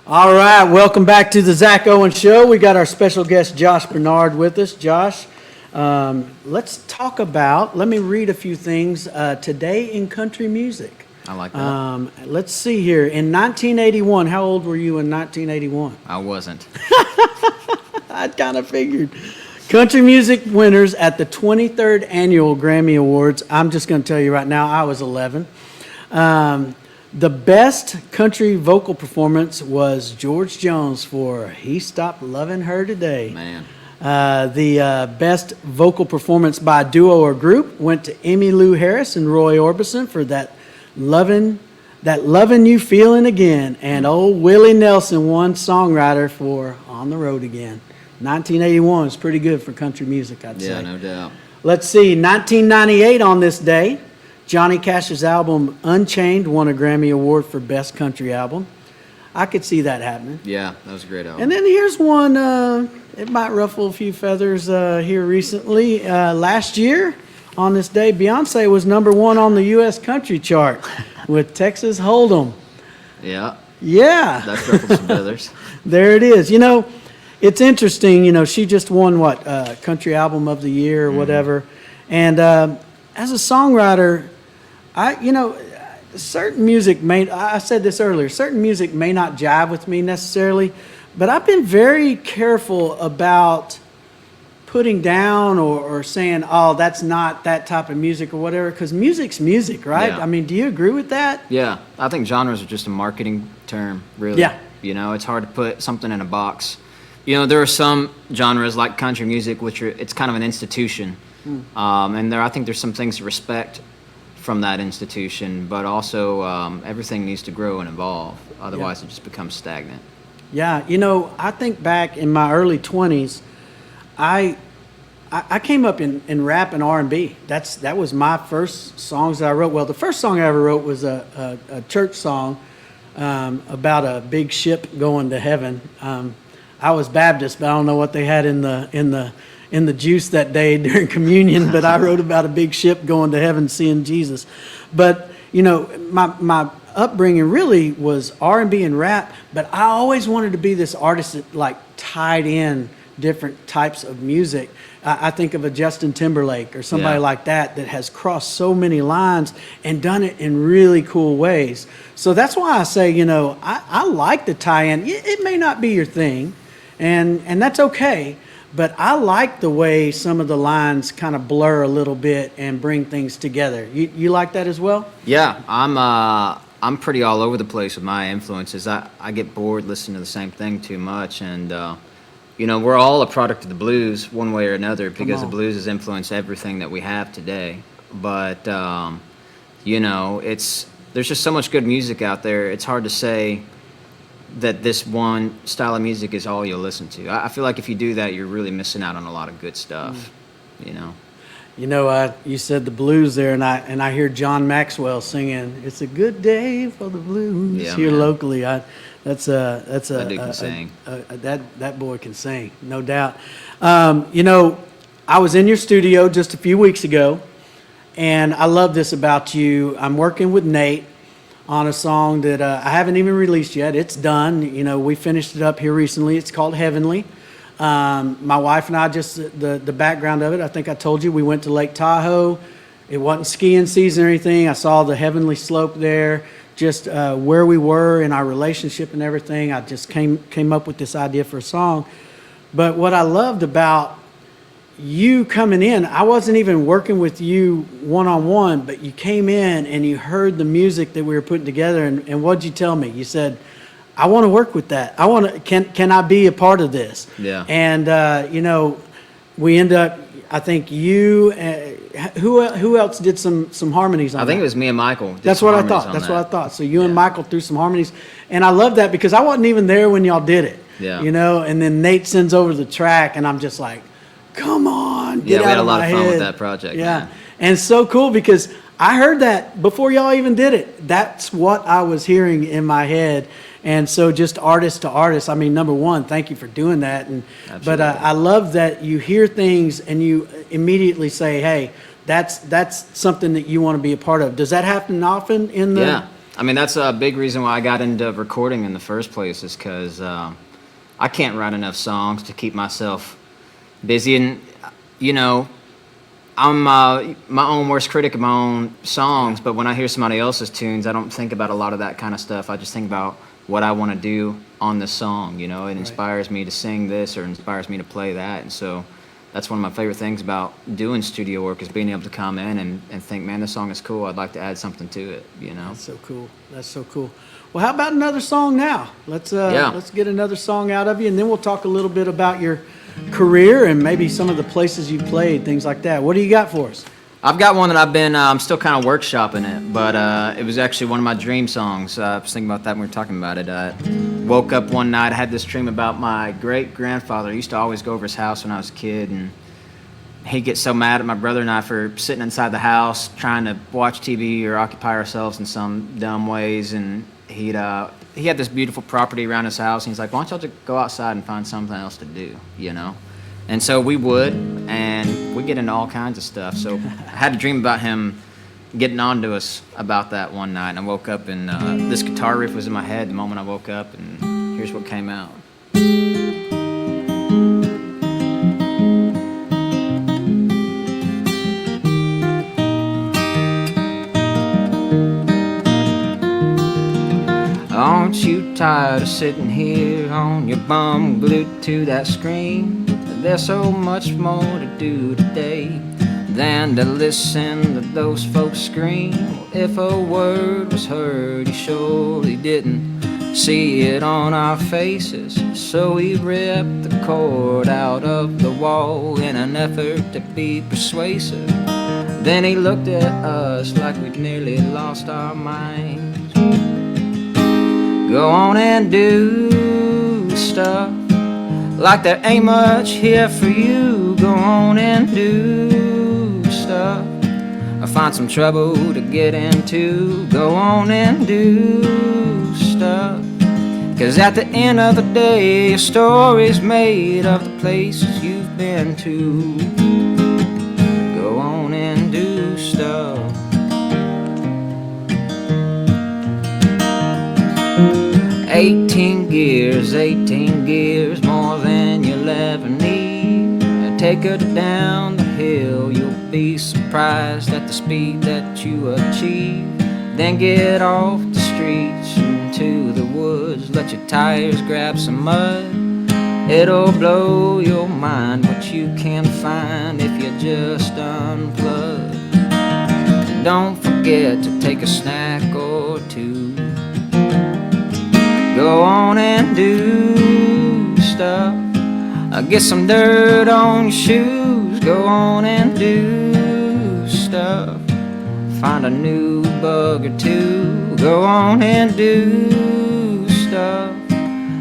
S5: All right, welcome back to the Zack Owen Show. We got our special guest, Josh Bernard, with us. Josh, let's talk about, let me read a few things. Today in country music.
S18: I like that.
S5: Let's see here. In 1981, how old were you in 1981?
S18: I wasn't.
S5: I kind of figured. Country music winners at the 23rd Annual Grammy Awards. I'm just going to tell you right now, I was 11. The best country vocal performance was George Jones for He Stopped Loving Her Today.
S18: Man.
S5: The best vocal performance by a duo or group went to Emmylou Harris and Roy Orbison for that Lovin' You Feelin' Again. And old Willie Nelson won songwriter for On the Road Again. 1981 is pretty good for country music, I'd say.
S18: Yeah, no doubt.
S5: Let's see, 1998 on this day, Johnny Cash's album Unchained won a Grammy Award for Best Country Album. I could see that happening.
S18: Yeah, that was a great album.
S5: And then here's one, it might ruffle a few feathers here recently. Last year, on this day, Beyonce was #1 on the U.S. country chart with Texas Hold'em.
S18: Yeah.
S5: Yeah.
S18: That's ruffled some feathers.
S5: There it is. You know, it's interesting. You know, she just won, Country Album of the Year or whatever. And as a songwriter, certain music I said this earlier, certain music may not jive with me necessarily, but I've been very careful about putting down or saying, oh, that's not that type of music or whatever, because music's music, right?
S18: Yeah.
S5: I mean, do you agree with that?
S18: Yeah, I think genres are just a marketing term, really.
S5: Yeah.
S18: You know, it's hard to put something in a box. You know, there are some genres like country music, which it's kind of an institution. And I think there's some things to respect from that institution, but also everything needs to grow and evolve. Otherwise, it just becomes stagnant.
S5: Yeah, you know, I think back in my early 20s, I came up in rap and R&B. That was my first songs that I wrote. Well, the first song I ever wrote was a church song about a big ship going to heaven. I was Baptist, but I don't know what they had in the juice that day during communion. But I wrote about a big ship going to heaven, seeing Jesus. But you know, my upbringing really was R&B and rap. But I always wanted to be this artist that like tied in different types of music. I think of a Justin Timberlake or somebody like that has crossed so many lines and done it in really cool ways. So that's why I say, you know, I like the tie-in. It may not be your thing, and that's okay, but I like the way some of the lines kind of blur a little bit and bring things together. You like that as well?
S18: Yeah, I'm pretty all over the place with my influences. I get bored listening to the same thing too much, and you know, we're all a product of the blues one way or another, because the blues has influenced everything that we have today. But you know, there's just so much good music out there. It's hard to say that this one style of music is all you'll listen to. I feel like if you do that, you're really missing out on a lot of good stuff. You know.
S5: You know, you said the blues there, and I hear John Maxwell singing, "It's a good day for the blues" here locally. That dude can sing. That boy can sing, no doubt. You know, I was in your studio just a few weeks ago, and I love this about you. I'm working with Nate on a song that I haven't even released yet. It's done. You know, we finished it up here recently. It's called Heavenly. My wife and I, just the background of it, I think I told you, we went to Lake Tahoe. It wasn't skiing season or anything. I saw the heavenly slope there, just where we were in our relationship and everything. I just came up with this idea for a song. But what I loved about you coming in, I wasn't even working with you one-on-one, but you came in and you heard the music that we were putting together, and what'd you tell me? You said, I want to work with that. Can I be a part of this?
S18: Yeah.
S5: And you know, we end up, I think you, who else did some harmonies on that?
S18: I think it was me and Michael.
S5: That's what I thought. That's what I thought. So you and Michael threw some harmonies, and I love that because I wasn't even there when y'all did it.
S18: Yeah.
S5: You know, and then Nate sends over the track, and I'm just like, come on, get
S18: we
S5: out
S18: had a
S5: of
S18: lot
S5: my
S18: of fun with
S5: head.
S18: that project.
S5: Yeah.
S18: Man.
S5: And it's so cool because I heard that before y'all even did it. That's what I was hearing in my head. And so just artist to artist, I mean, number one, thank you for doing that. But I love that you hear things and you immediately say, hey, that's something that you want to be a part of. Does that happen often in the...
S18: Yeah. I mean, that's a big reason why I got into recording in the first place, is because I can't write enough songs to keep myself busy. And, you know, I'm my own worst critic of my own songs, but when I hear somebody else's tunes, I don't think about a lot of that kind of stuff. I just think about what I want to do on the song, you know. It inspires me to sing this or inspires me to play that. And so that's one of my favorite things about doing studio work, is being able to come in and think, man, this song is cool. I'd like to add something to it, you know.
S5: That's so cool. That's so cool. Well, how about another song now? Let's get another song out of you, and then we'll talk a little bit about your career and maybe some of the places you've played, things like that. What do you got for us?
S18: I've got one that I've been, I'm still kind of workshopping it, but it was actually one of my dream songs. I was thinking about that when we were talking about it. Woke up one night, I had this dream about my great-grandfather. I used to always go over his house when I was a kid, and he'd get so mad at my brother and I for sitting inside the house trying to watch TV or occupy ourselves in some dumb ways, and he had this beautiful property around his house, and he's like, why don't y'all just go outside and find something else to do, you know? And so we would, and we'd get into all kinds of stuff. So I had a dream about him getting on to us about that one night, and I woke up, and this guitar riff was in my head the moment I woke up, and here's what came out. Aren't you tired of sitting here on your bum glued to that screen? There's so much more to do today than to listen to those folks scream. If a word was heard, you surely didn't
S19: see it on our faces. So we ripped the cord out of the wall in an effort to be persuasive. Then he looked at us like we'd nearly lost our minds. Go on and do stuff like there ain't much here for you. Go on and do stuff or find some trouble to get into. Go on and do stuff, 'cause at the end of the day, your story's made of the places you've been to. Go on and do stuff. 18 gears, more than you'll ever need. Take her down the hill, you'll be surprised at the speed that you achieve. Then get off the streets into the woods, let your tires grab some mud. It'll blow your mind what you can find if you just unplug. Don't forget to take a snack or two. Go on and do stuff. Get some dirt on your shoes. Go on and do stuff. Find a new bug or two. Go on and do stuff.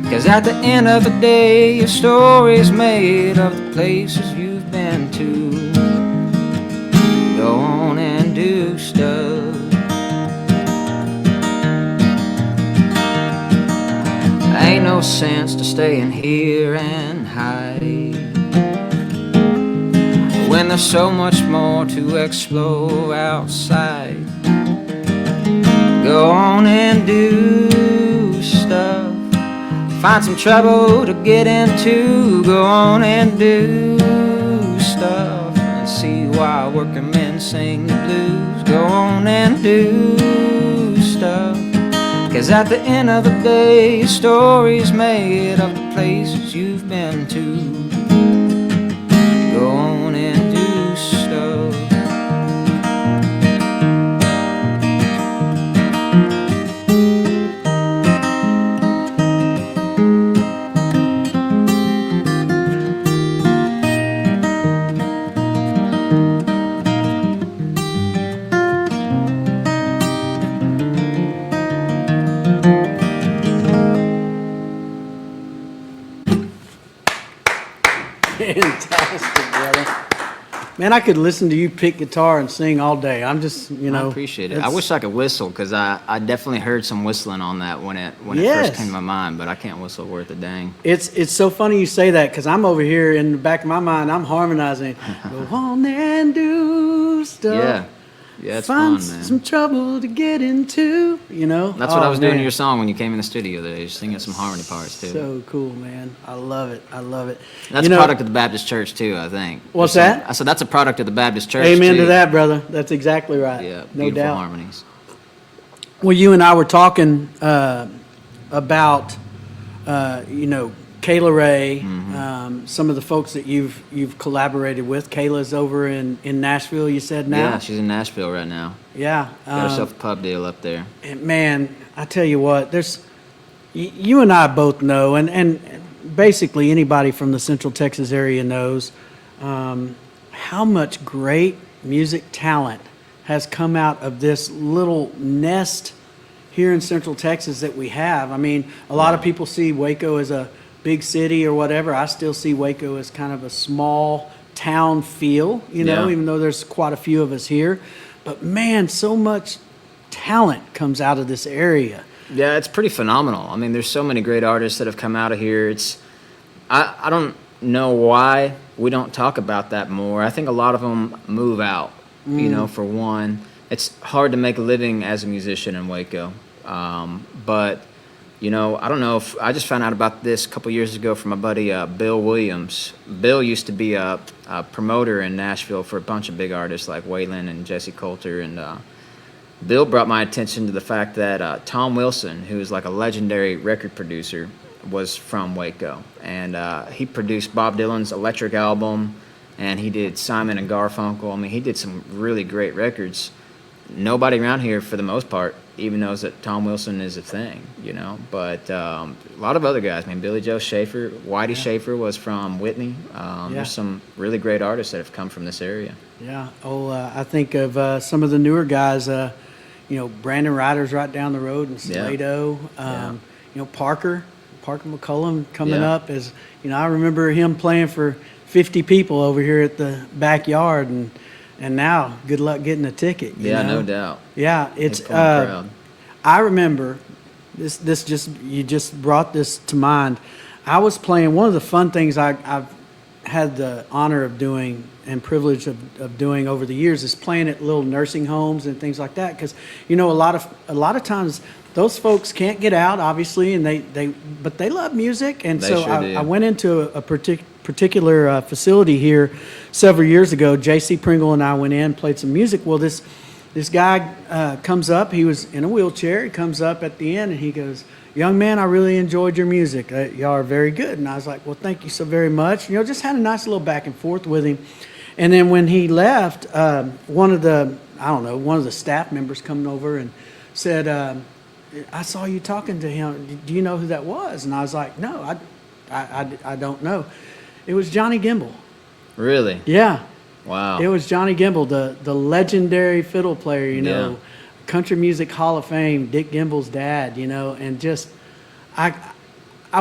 S19: 'Cause at the end of the day, your story's made of the places you've been to. Go on and do stuff. Ain't no sense to staying here and hide when there's so much more to explore outside. Go on and do stuff. Find some trouble to get into. Go on and do stuff and see why working men sing the blues. Go on and do stuff. 'Cause at the end of the day, your story's made of the places you've been to. Go on and do stuff.
S5: Fantastic, brother. Man, I could listen to you pick guitar and sing all day. I'm just,
S18: I appreciate it. I wish I could whistle, because I definitely heard some whistling on that when it
S5: Yes.
S18: first came to my mind, but I can't whistle worth a dang.
S5: It's so funny you say that, because I'm over here in the back of my mind, I'm harmonizing. Go on and do stuff.
S18: Yeah. Yeah, it's
S5: Find
S18: fun, man.
S5: some trouble to get into,
S18: That's what I was doing in
S5: man.
S18: your song when you came in the studio today, just singing some harmony parts, too.
S5: So cool, man. I love it. I love it.
S18: That's a product of the Baptist church, too, I think.
S5: What's that?
S18: I said that's a product of the Baptist church,
S5: Amen
S18: too.
S5: to that, brother. That's exactly right.
S18: Yeah,
S5: no
S18: beautiful
S5: doubt.
S18: harmonies.
S5: Well, you and I were talking about, Kayla Ray, some of the folks that you've collaborated with. Kayla's over in Nashville, you said now?
S18: Yeah, she's in Nashville right now.
S5: Yeah.
S18: Got herself a pub deal up there.
S5: And man, I tell you what, you and I both know, and basically anybody from the Central Texas area knows how much great music talent has come out of this little nest here in Central Texas that we have. I mean, a lot of people see Waco as a big city or whatever. I still see Waco as kind of a small town feel, even though there's quite a few of us here. But man, so much talent comes out of this area.
S18: Yeah, it's pretty phenomenal. I mean, there's so many great artists that have come out of here. I don't know why we don't talk about that more. I think a lot of them move out, for one. It's hard to make a living as a musician in Waco. But, I don't know if I just found out about this a couple years ago from my buddy Bill Williams. Bill used to be a promoter in Nashville for a bunch of big artists like Waylon and Jesse Coulter. And Bill brought my attention to the fact that Tom Wilson, who is like a legendary record producer, was from Waco. And he produced Bob Dylan's Electric album, and he did Simon and Garfunkel. I mean, he did some really great records. nobody around here, for the most part, even knows that Tom Wilson is a thing, you know. But a lot of other guys, Billy Joe Schaefer, Whitey Schaefer was from Whitney. There's some really great artists that have come from this area.
S5: Yeah. I think of some of the newer guys. Brandon Ryder's right down the road in Salado. Parker McCullum coming up as I remember him playing for 50 people over here at the backyard, and now good luck getting a ticket. You know?
S18: No doubt.
S5: Yeah, it's I remember this you just brought this to mind. I was playing one of the fun things I've had the honor of doing and privilege of doing over the years is playing at little nursing homes and things like that, because a lot of times those folks can't get out, obviously, and but they love music, and so I went into a particular facility here several years ago. J.C. Pringle and I went in, played some music. Well, this guy comes up. He was in a wheelchair. He comes up at the end and he goes, "Young man, I really enjoyed your music. Y'all are very good." And I was like, "Well, thank you so very much." Just had a nice little back and forth with him. And then when he left, one of the staff members coming over and said, "I saw you talking to him. Do you know who that was?" And I was like, "No, I don't know." It was Johnny Gimble. Really? Yeah. Wow. It was Johnny Gimble, the legendary fiddle player, Country Music Hall of Fame, Dick Gimble's dad, and just I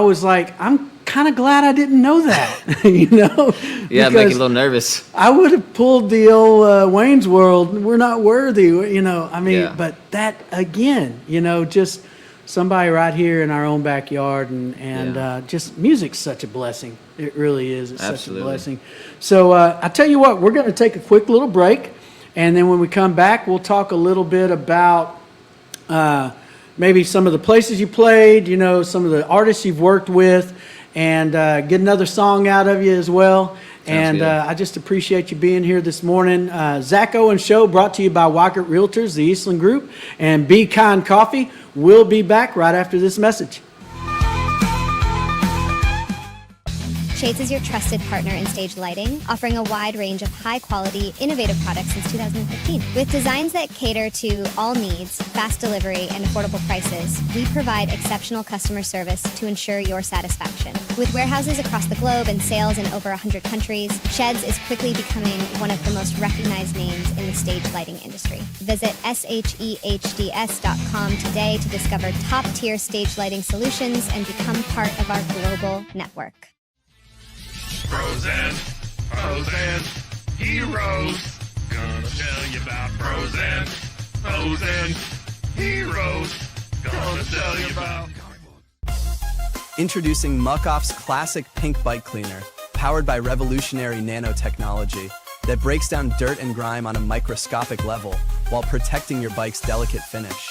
S5: was like, I'm kind of glad I didn't know that,
S18: Yeah, make you a little nervous.
S5: I would have pulled the old Wayne's World, we're not worthy, but that, again, just somebody right here in our own backyard, and just music's such a blessing. It really is. It's such a blessing. So I tell you what, we're going to take a quick little break, and then when we come back, we'll talk a little bit about maybe some of the places you played, some of the artists you've worked with, and get another song out of you as well. And I just appreciate you being here this morning. Zack Owen Show brought to you by Weikert Realtors, the Eastland Group, and Be Kind Coffee. We'll be back right after this message.
S21: Shades is your trusted partner in stage lighting, offering a wide range of high-quality, innovative products since 2015. With designs that cater to all needs, fast delivery, and affordable prices, we provide exceptional customer service to ensure your satisfaction. With warehouses across the globe and sales in over 100 countries, Sheds is quickly becoming one of the most recognized names in the stage lighting industry. Visit shehds.com today to discover top-tier stage lighting solutions and become part of our global network.
S17: Pros and heroes. Gonna tell you about pros and heroes. Gonna tell you about.
S22: Introducing Muck-Off's classic pink bike cleaner, powered by revolutionary nanotechnology that breaks down dirt and grime on a microscopic level while protecting your bike's delicate finish.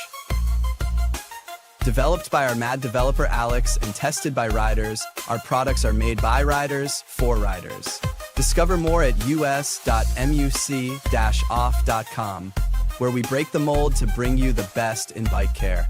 S22: Developed by our mad developer Alex and tested by riders, our products are made by riders for riders. Discover more at us.muc-off.com, where we break the mold to bring you the best in bike care.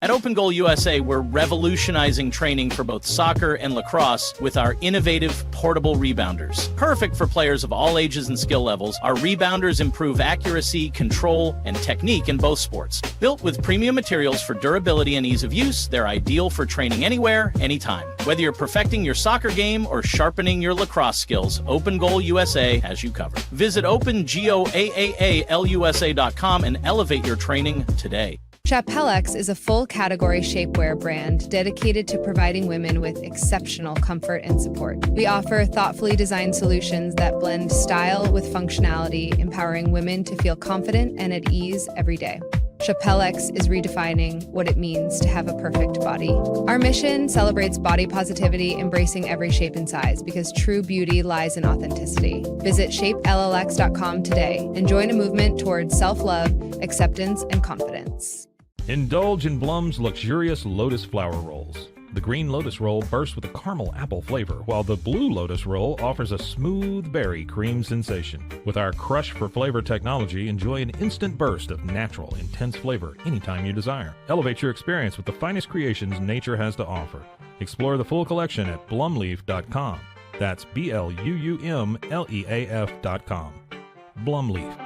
S20: At Open Goal USA, we're revolutionizing training for both soccer and lacrosse with our innovative portable rebounders. Perfect for players of all ages and skill levels, our rebounders improve accuracy, control, and technique in both sports. Built with premium materials for durability and ease of use, they're ideal for training anywhere, anytime. Whether you're perfecting your soccer game or sharpening your lacrosse skills, Open Goal USA has you covered. Visit OpenGoalUSA.com and elevate your training today.
S23: Chapellex is a full category shapewear brand dedicated to providing women with exceptional comfort and support. We offer thoughtfully designed solutions that blend style with functionality, empowering women to feel confident and at ease every day. Chapellex is redefining what it means to have a perfect body. Our mission celebrates body positivity, embracing every shape and size, because true beauty lies in authenticity. Visit shapellx.com today and join a movement towards self-love, acceptance, and confidence.
S10: Indulge in Blum's luxurious Lotus Flower Rolls. The green Lotus Roll bursts with a caramel apple flavor, while the blue Lotus Roll offers a smooth berry cream sensation. With our Crush for Flavor technology, enjoy an instant burst of natural, intense flavor anytime you desire. Elevate your experience with the finest creations nature has to offer. Explore the full collection at blumleaf.com. That's BLUUMLEAF.com. Blumleaf.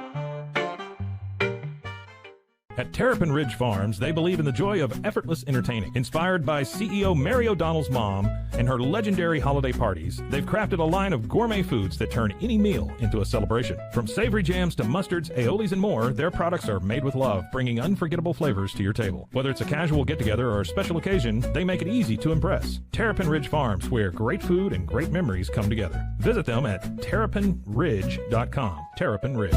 S10: At Terrapin Ridge Farms, they believe in the joy of effortless entertaining. Inspired by CEO Mary O'Donnell's mom and her legendary holiday parties, they've crafted a line of gourmet foods that turn any meal into a celebration. From savory jams to mustards, aiolis, and more, their products are made with love, bringing unforgettable flavors to your table. Whether it's a casual get-together or a special occasion, they make it easy to impress. Terrapin Ridge Farms, where great food and great memories come together. Visit them at terrapinridge.com. Terrapin Ridge.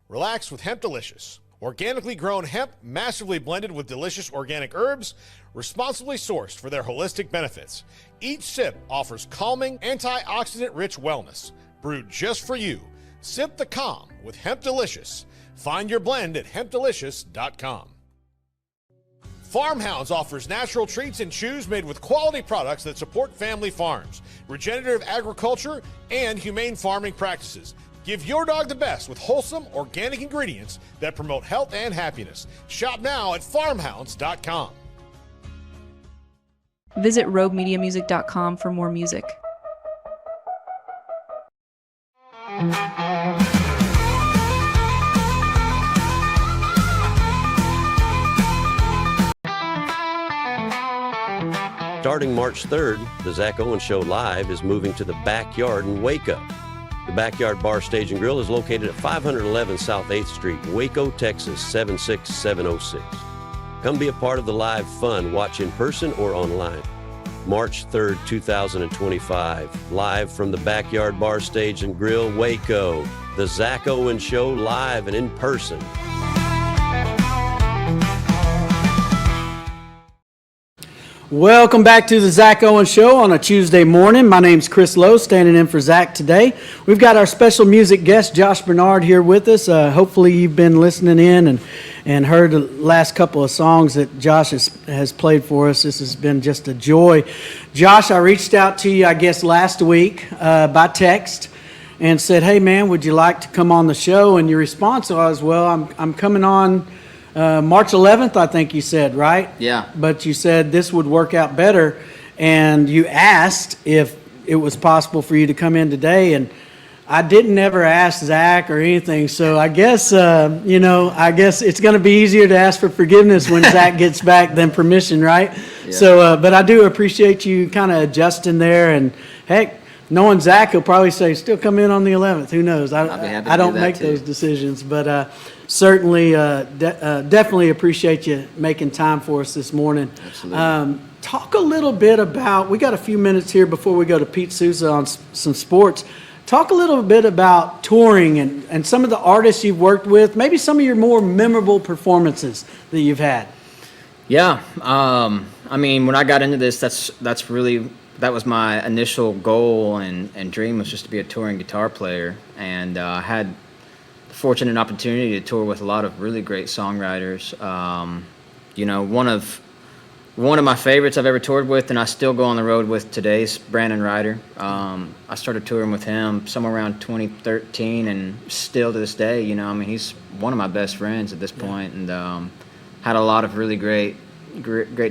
S11: Relax with Hemp Delicious. Organically grown hemp, massively blended with delicious organic herbs, responsibly sourced for their holistic benefits. Each sip offers calming, antioxidant-rich wellness. Brewed just for you. Sip the calm with Hemp Delicious. Find your blend at hempdelicious.com. Farmhounds offers natural treats and chews made with quality products that support family farms, regenerative agriculture, and humane farming practices. Give your dog the best with wholesome, organic ingredients that promote health and happiness. Shop now at farmhounds.com.
S12: Visit roguemediamusic.com for more music.
S4: Starting March 3rd, the Zack Owen Show Live is moving to the Backyard in Waco. The Backyard Bar, Stage and Grill is located at 511 South 8th Street, Waco, Texas, 76706. Come be a part of the live fun. Watch in person or online. March 3rd, 2025, live from the Backyard Bar, Stage and Grill, Waco. The Zack Owen Show live and in person.
S5: Welcome back to the Zack Owen Show on a Tuesday morning. My name's Chris Lowe, standing in for Zach today. We've got our special music guest, Josh Bernard, here with us. Hopefully you've been listening in and heard the last couple of songs that Josh has played for us. This has been just a joy. Josh, I reached out to you, I guess, last week by text and said, hey, man, would you like to come on the show? And your response was, well, I'm coming on March 11th, I think you said, right?
S18: Yeah.
S5: But you said this would work out better, and you asked if it was possible for you to come in today, and I didn't ever ask Zach or anything, so I guess, I guess it's going to be easier to ask for forgiveness when Zach gets back than permission, right?
S18: Yeah.
S5: So, but I do appreciate you kind of adjusting there, and heck, knowing Zach, he'll probably say, still come in on the 11th. Who knows? I don't make those decisions, but certainly, definitely appreciate you making time for us this morning.
S18: Absolutely.
S5: Talk a little bit about, we got a few minutes here before we go to Pete Souza on some sports. Talk a little bit about touring and some of the artists you've worked with, maybe some of your more memorable performances that you've had.
S18: Yeah. I mean, when I got into this, that was my initial goal and dream, was just to be a touring guitar player. And I had the fortunate opportunity to tour with a lot of really great songwriters. One of my favorites I've ever toured with, and I still go on the road with today, is Brandon Ryder. I started touring with him somewhere around 2013, and still to this day, he's one of my best friends at this point, and had a lot of really great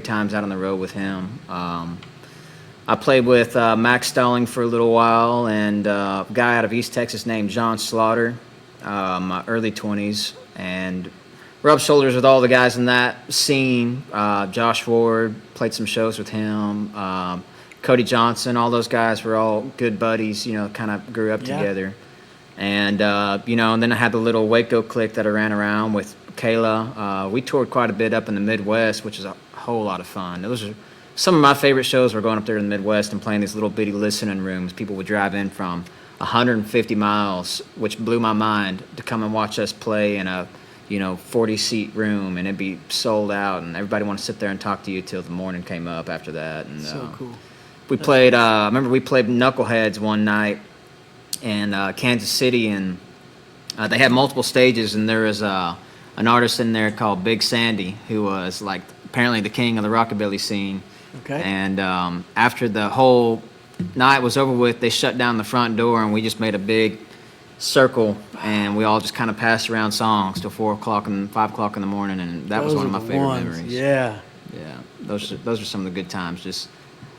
S18: times out on the road with him. I played with Max Stalling for a little while, and a guy out of East Texas named John Slaughter, my early 20s, and rubbed shoulders with all the guys in that scene. Josh Ward, played some shows with him. Cody Johnson, all those guys were all good buddies, kind of grew up together. And, and then I had the little Waco clique that I ran around with Kayla. We toured quite a bit up in the Midwest, which is a whole lot of fun. Those are some of my favorite shows were going up there in the Midwest and playing these little bitty listening rooms. People would drive in from 150 miles, which blew my mind, to come and watch us play in a 40-seat room, and it'd be sold out, and everybody wanted to sit there and talk to you till the morning came up after that. And
S5: so cool.
S18: We played. I remember we played Knuckleheads one night in Kansas City, and they had multiple stages, and there was an artist in there called Big Sandy, who was apparently the king of the rockabilly scene.
S5: Okay.
S18: And after the whole night was over with, they shut down the front door, and we just made a big circle, and we all just kind of passed around songs till 4 o'clock and 5 o'clock in the morning, and that was one of my favorite memories.
S5: Yeah.
S18: Yeah. Those are some of the good times. Just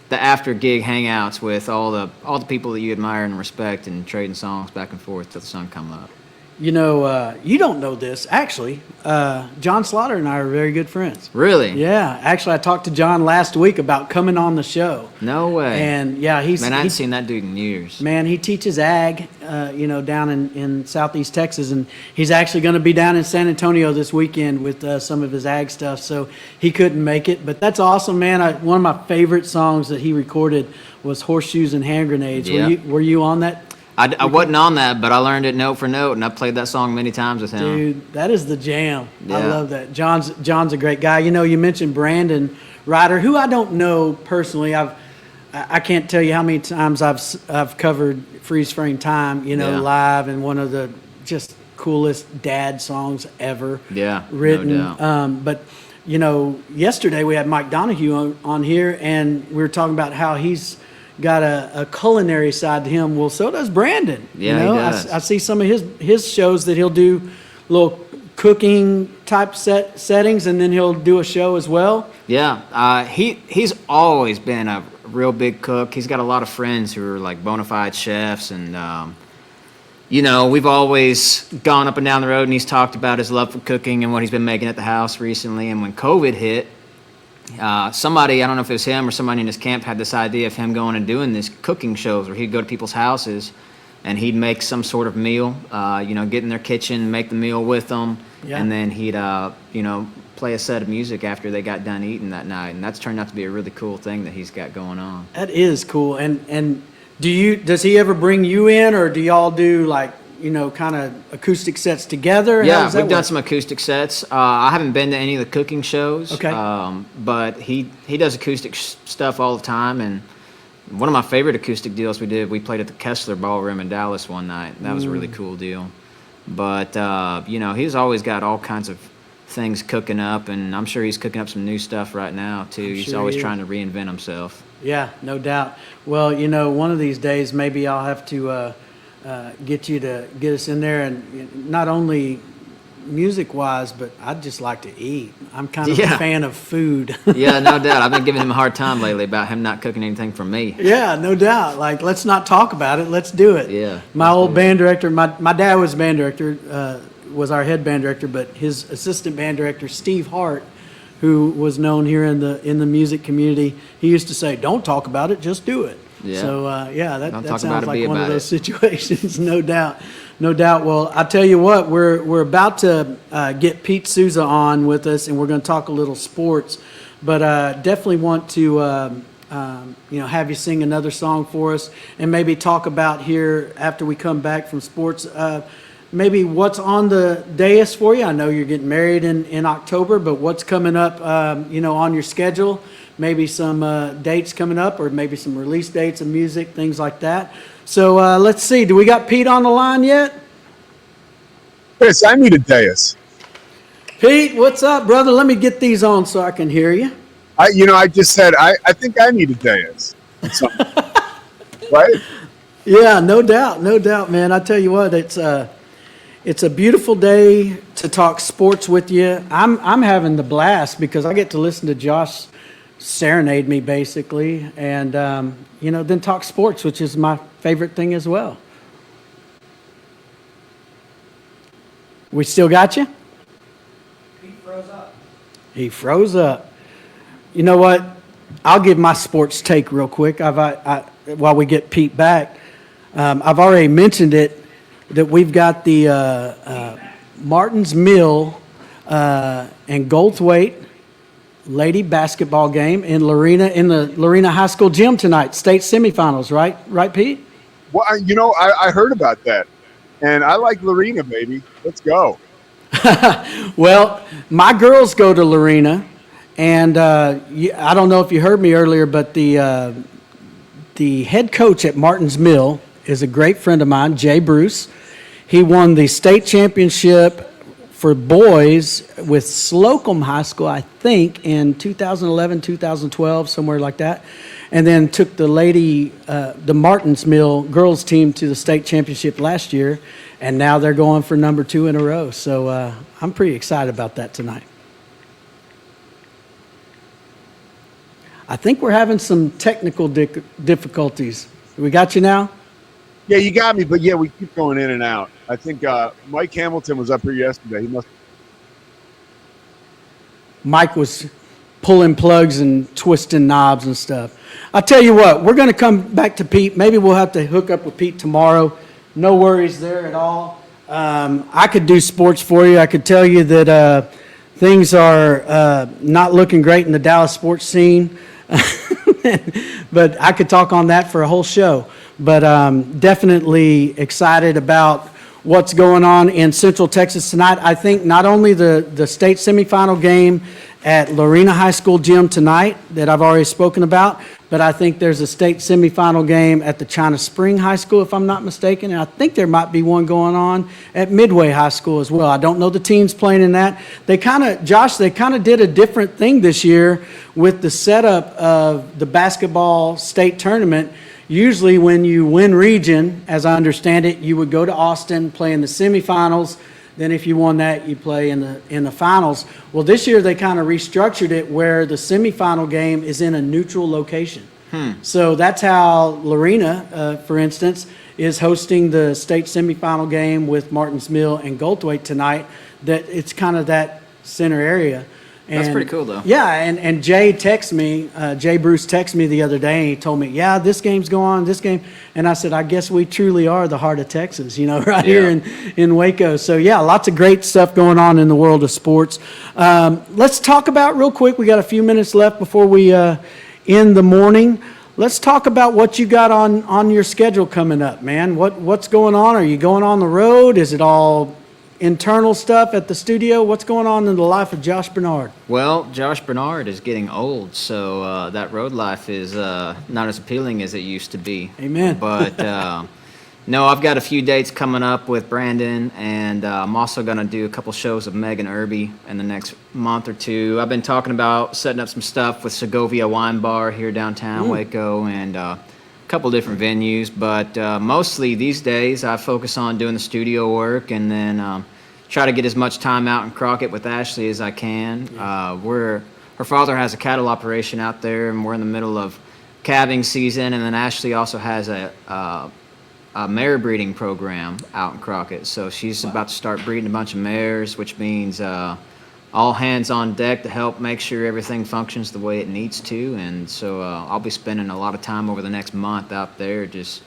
S18: the after gig hangouts with all the people that you admire and respect, and trading songs back and forth till the sun come up.
S5: You know, you don't know this, actually. John Slaughter and I are very good friends.
S18: Really?
S5: Yeah. Actually, I talked to John last week about coming on the show.
S18: No way.
S5: And, yeah,
S18: Man, I haven't seen that dude in years.
S5: Man, he teaches ag, down in southeast Texas, and he's actually going to be down in San Antonio this weekend with some of his ag stuff, so he couldn't make it. But that's awesome, man. One of my favorite songs that he recorded was Horseshoes and Hand Grenades.
S18: Yeah.
S5: Were you on that?
S18: I wasn't on that, but I learned it note for note, and I played that song many times with him.
S5: Dude, that is the jam. I
S18: Yeah.
S5: love that. John's a great guy. You know, you mentioned Brandon Ryder, who I don't know personally. I can't tell you how many times I've covered Freeze Frame Time,
S18: Yeah.
S5: live, and one of the just coolest dad songs ever
S18: Yeah,
S5: written.
S18: no doubt.
S5: But yesterday we had Mike Donahue on here, and we were talking about how he's got a culinary side to him. Well, so does Brandon.
S18: Yeah, he does.
S5: I see some of his shows that he'll do little cooking type settings, and then he'll do a show as well.
S18: Yeah, he's always been a real big cook. He's got a lot of friends who are like bona fide chefs, and we've always gone up and down the road, and he's talked about his love for cooking and what he's been making at the house recently. And when COVID hit, somebody, I don't know if it was him or somebody in his camp, had this idea of him going and doing these cooking shows where he'd go to people's houses and he'd make some sort of meal, get in their kitchen, make the meal with them,
S5: Yeah.
S18: and then he'd, play a set of music after they got done eating that night. And that's turned out to be a really cool thing that he's got going on.
S5: That is cool. And does he ever bring you in, or do y'all do like, kind of acoustic sets together? How
S18: Yeah,
S5: does that
S18: we've done
S5: work?
S18: some acoustic sets. I haven't been to any of the cooking shows.
S5: Okay.
S18: But he does acoustic stuff all the time. And one of my favorite acoustic deals we played at the Kessler Ballroom in Dallas one night. That was a really cool deal. But, he's always got all kinds of things cooking up, and I'm sure he's cooking up some new stuff right now, too. He's
S5: sure
S18: always
S5: he is.
S18: trying to reinvent himself.
S5: Yeah, no doubt. Well, one of these days maybe I'll have to get you to get us in there, and not only music-wise, but I'd just like to eat. I'm kind of a fan of food.
S18: Yeah, no doubt. I've been giving him a hard time lately about him not cooking anything for me.
S5: Yeah, no doubt. Like, let's not talk about it. Let's do it.
S18: Yeah.
S5: My old band director, my dad was band director, was our head band director, but his assistant band director, Steve Hart, who was known here in the music community, he used to say, "Don't talk about it, just do it."
S18: Yeah.
S5: So that
S18: Don't talk
S5: sounds
S18: about it,
S5: like
S18: be
S5: one of
S18: about
S5: those
S18: it.
S5: situations, no doubt. No doubt. Well, I tell you what, we're about to get Pete Souza on with us, and we're going to talk a little sports, but definitely want to have you sing another song for us, and maybe talk about here after we come back from sports. Maybe what's on the dais for you. I know you're getting married in October, but what's coming up, on your schedule? Maybe some dates coming up, or maybe some release dates of music, things like that. So let's see. Do we got Pete on the line yet?
S1: Chris, I need a dais.
S5: Pete, what's up, brother? Let me get these on so I can hear you.
S1: I just said I think I need a dais. Right?
S5: Yeah, no doubt, man. I tell you what, it's a beautiful day to talk sports with you. I'm having the blast because I get to listen to Josh serenade me basically, and then talk sports, which is my favorite thing as well. We still got you? He froze up. You know what? I'll give my sports take real quick. While we get Pete back, I've already mentioned it, that we've got the Martins Mill and Goldthwaite lady basketball game in the Lorena High School gym tonight. State semifinals, right? Right, Pete?
S1: Well, I heard about that, and I like Lorena, baby. Let's go.
S5: Well, my girls go to Lorena, and I don't know if you heard me earlier, but the head coach at Martins Mill is a great friend of mine, Jay Bruce. He won the state championship for boys with Slocum High School, I think, in 2011, 2012, somewhere like that. And then took the Martins Mill girls team to the state championship last year. And now they're going for number 2 in a row. So I'm pretty excited about that tonight. I think we're having some technical difficulties. We got you now?
S1: Yeah, you got me, but yeah, we keep going in and out. I think Mike Hamilton was up here yesterday. He must.
S5: Mike was pulling plugs and twisting knobs and stuff. I'll tell you what, we're going to come back to Pete. Maybe we'll have to hook up with Pete tomorrow. No worries there at all. I could do sports for you. I could tell you that things are not looking great in the Dallas sports scene. But I could talk on that for a whole show. But definitely excited about what's going on in Central Texas tonight. I think not only the state semifinal game at Lorena High School gym tonight that I've already spoken about, but I think there's a state semifinal game at the China Spring High School, if I'm not mistaken, and I think there might be one going on at Midway High School as well. I don't know the teams playing in that. They kind of did a different thing this year with the setup of the basketball state tournament. Usually when you win region, as I understand it, you would go to Austin, play in the semifinals. Then if you won that, you play in the finals. Well, this year they kind of restructured it where the semifinal game is in a neutral location. So that's how Lorena, for instance, is hosting the state semifinal game with Martins Mill and Goldthwaite tonight. That it's kind of that center area.
S18: That's pretty cool, though.
S5: Yeah, and Jay texted me, Jay Bruce texted me the other day, and he told me, yeah, this game's going on, this game. And I said, I guess we truly are the heart of Texas, right here in Waco. So, yeah, lots of great stuff going on in the world of sports. Let's talk about real quick, we got a few minutes left before we end the morning. Let's talk about what you got on your schedule coming up, man. What's going on? Are you going on the road? Is it all internal stuff at the studio? What's going on in the life of Josh Bernard?
S18: Well, Josh Bernard is getting old, so that road life is not as appealing as it used to be.
S5: Amen.
S18: But no, I've got a few dates coming up with Brandon, and I'm also going to do a couple shows of Meg and Irby in the next month or two. I've been talking about setting up some stuff with Segovia Wine Bar here downtown Waco, and a couple different venues, but mostly these days I focus on doing the studio work and then try to get as much time out in Crockett with Ashley as I can. Her father has a cattle operation out there, and we're in the middle of calving season, and then Ashley also has a mare breeding program out in Crockett, so she's about to start breeding a bunch of mares, which means all hands on deck to help make sure everything functions the way it needs to. And so I'll be spending a lot of time over the next month out there just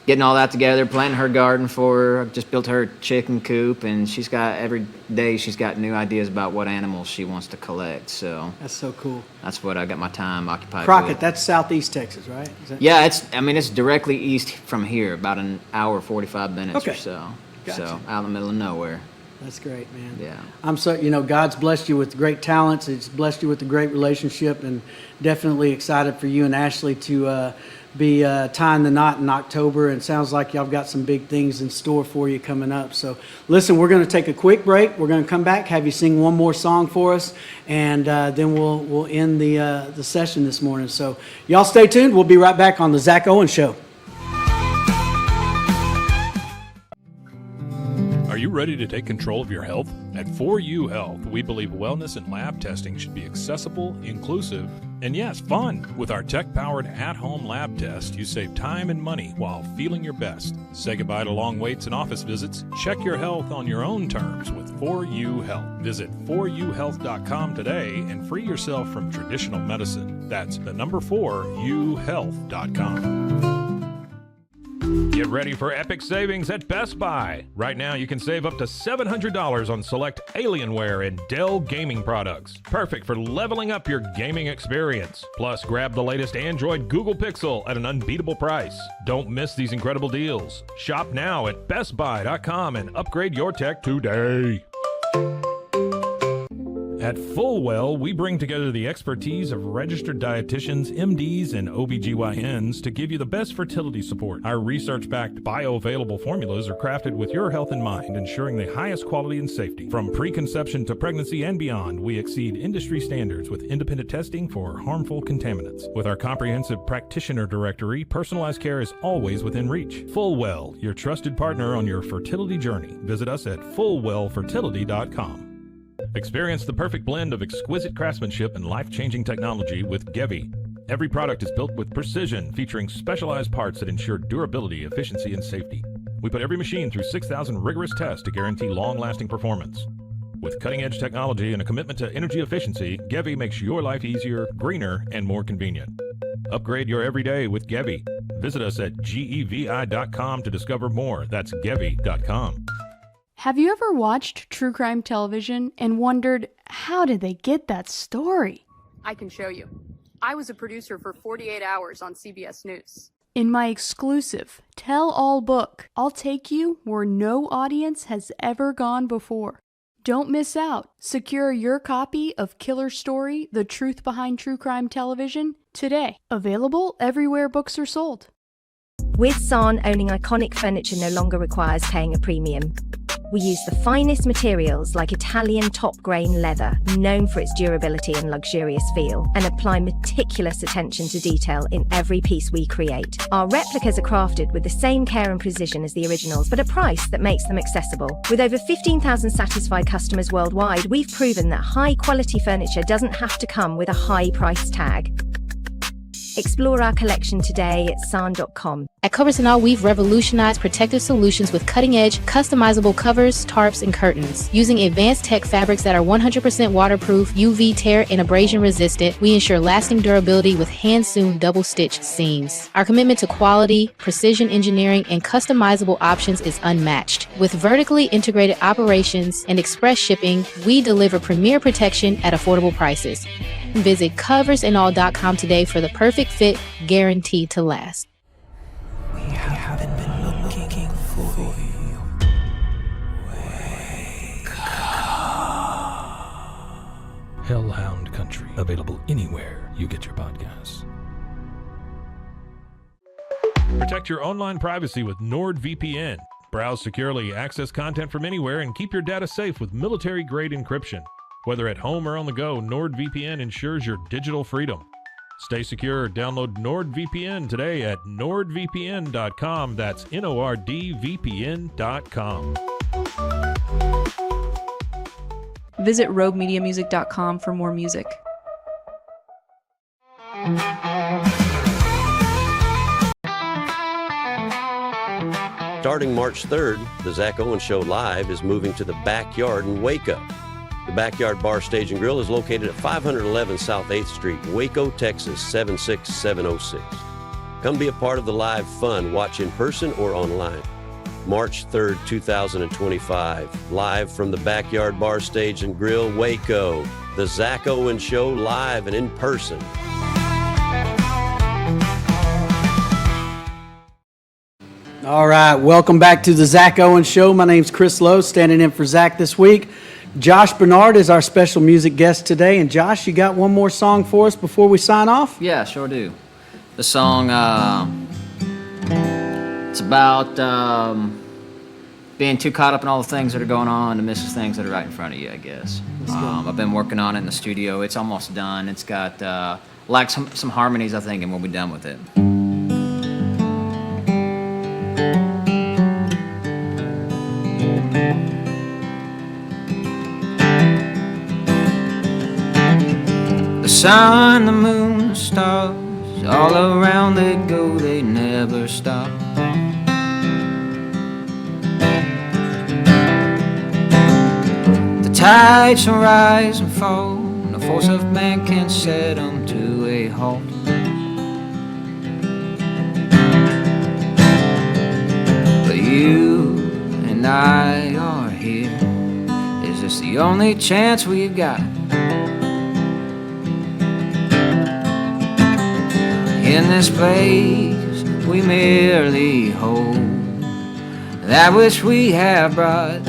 S18: getting all that together, planting her garden for her. I've just built her chicken coop, and every day she's got new ideas about what animals she wants to collect. So
S5: that's so cool.
S18: That's what I got my time occupied
S5: Crockett,
S18: with.
S5: that's southeast Texas, right?
S18: Yeah, it's directly east from here, about an hour, 45 minutes or so.
S5: Gotcha.
S18: So out in the middle of nowhere.
S5: That's great, man.
S18: Yeah.
S5: I'm so, God's blessed you with great talents. It's blessed you with a great relationship, and definitely excited for you and Ashley to be tying the knot in October. And sounds like y'all got some big things in store for you coming up. So listen, we're going to take a quick break. We're going to come back, have you sing one more song for us, and then we'll end the session this morning. So y'all stay tuned. We'll be right back on the Zack Owen Show.
S10: Are you ready to take control of your health? At 4U Health, we believe wellness and lab testing should be accessible, inclusive, and yes, fun. With our tech-powered at-home lab test, you save time and money while feeling your best. Say goodbye to long waits and office visits. Check your health on your own terms with 4U Health. Visit 4uhealth.com today and free yourself from traditional medicine. That's the number 4uhealth.com. Get ready for epic savings at Best Buy. Right now, you can save up to $700 on select Alienware and Dell gaming products. Perfect for leveling up your gaming experience. Plus, grab the latest Android Google Pixel at an unbeatable price. Don't miss these incredible deals. Shop now at bestbuy.com and upgrade your tech today. At Fullwell, we bring together the expertise of registered dietitians, MDs, and OBGYNs to give you the best fertility support. Our research-backed bioavailable formulas are crafted with your health in mind, ensuring the highest quality and safety. From preconception to pregnancy and beyond, we exceed industry standards with independent testing for harmful contaminants. With our comprehensive practitioner directory, personalized care is always within reach. Fullwell, your trusted partner on your fertility journey. Visit us at fullwellfertility.com. Experience the perfect blend of exquisite craftsmanship and life-changing technology with Gevi. Every product is built with precision, featuring specialized parts that ensure durability, efficiency, and safety. We put every machine through 6,000 rigorous tests to guarantee long-lasting performance. With cutting-edge technology and a commitment to energy efficiency, Gevi makes your life easier, greener, and more convenient. Upgrade your everyday with Gevi. Visit us at gevi.com to discover more. That's gevi.com.
S2: Have you ever watched true crime television and wondered, how did they get that story?
S3: I can show you. I was a producer for 48 Hours on CBS News.
S2: In my exclusive tell-all book, I'll take you where no audience has ever gone before. Don't miss out. Secure your copy of Killer Story, The Truth Behind True Crime Television today. Available everywhere books are sold.
S7: With San, owning iconic furniture no longer requires paying a premium. We use the finest materials like Italian top-grain leather, known for its durability and luxurious feel, and apply meticulous attention to detail in every piece we create. Our replicas are crafted with the same care and precision as the originals, but a price that makes them accessible. With over 15,000 satisfied customers worldwide, we've proven that high-quality furniture doesn't have to come with a high price tag. Explore our collection today at san.com.
S24: At Covers & All, we've revolutionized protective solutions with cutting-edge, customizable covers, tarps, and curtains. Using advanced tech fabrics that are 100% waterproof, UV tear, and abrasion resistant, we ensure lasting durability with hand-sewn double-stitch seams. Our commitment to quality, precision engineering, and customizable options is unmatched. With vertically integrated operations and express shipping, we deliver premier protection at affordable prices. Visit coversandall.com today for the perfect fit, guaranteed to last.
S13: We haven't been looking for you. Wake up.
S10: Hellhound Country, available anywhere you get your podcasts. Protect your online privacy with NordVPN. Browse securely, access content from anywhere, and keep your data safe with military-grade encryption. Whether at home or on the go, NordVPN ensures your digital freedom. Stay secure. Download NordVPN today at nordvpn.com. That's NORDVPN.com.
S12: Visit roguemediamusic.com for more music.
S4: Starting March 3rd, the Zack Owen Show Live is moving to the Backyard in Waco. The Backyard Bar, Stage and Grill is located at 511 South 8th Street, Waco, Texas, 76706. Come be a part of the live fun. Watch in person or online. March 3rd, 2025, live from the Backyard Bar, Stage and Grill, Waco. The Zack Owen Show live and in person.
S5: All right, welcome back to the Zack Owen Show. My name's Chris Lowe, standing in for Zack this week. Josh Bernard is our special music guest today. And Josh, you got one more song for us before we sign off?
S18: Yeah, sure do. The song, it's about being too caught up in all the things that are going on to miss the things that are right in front of you, I guess. I've been working on it in the studio. It's almost done. It's got like some harmonies, I think, and we'll be done with it.
S19: The sun, the moon, the stars, all around they go, they never stop. The tides shall rise and fall, the force of man can't set them to a halt. But you and I are here. Is this the only chance we've got? In this place we merely hold that which we have brought.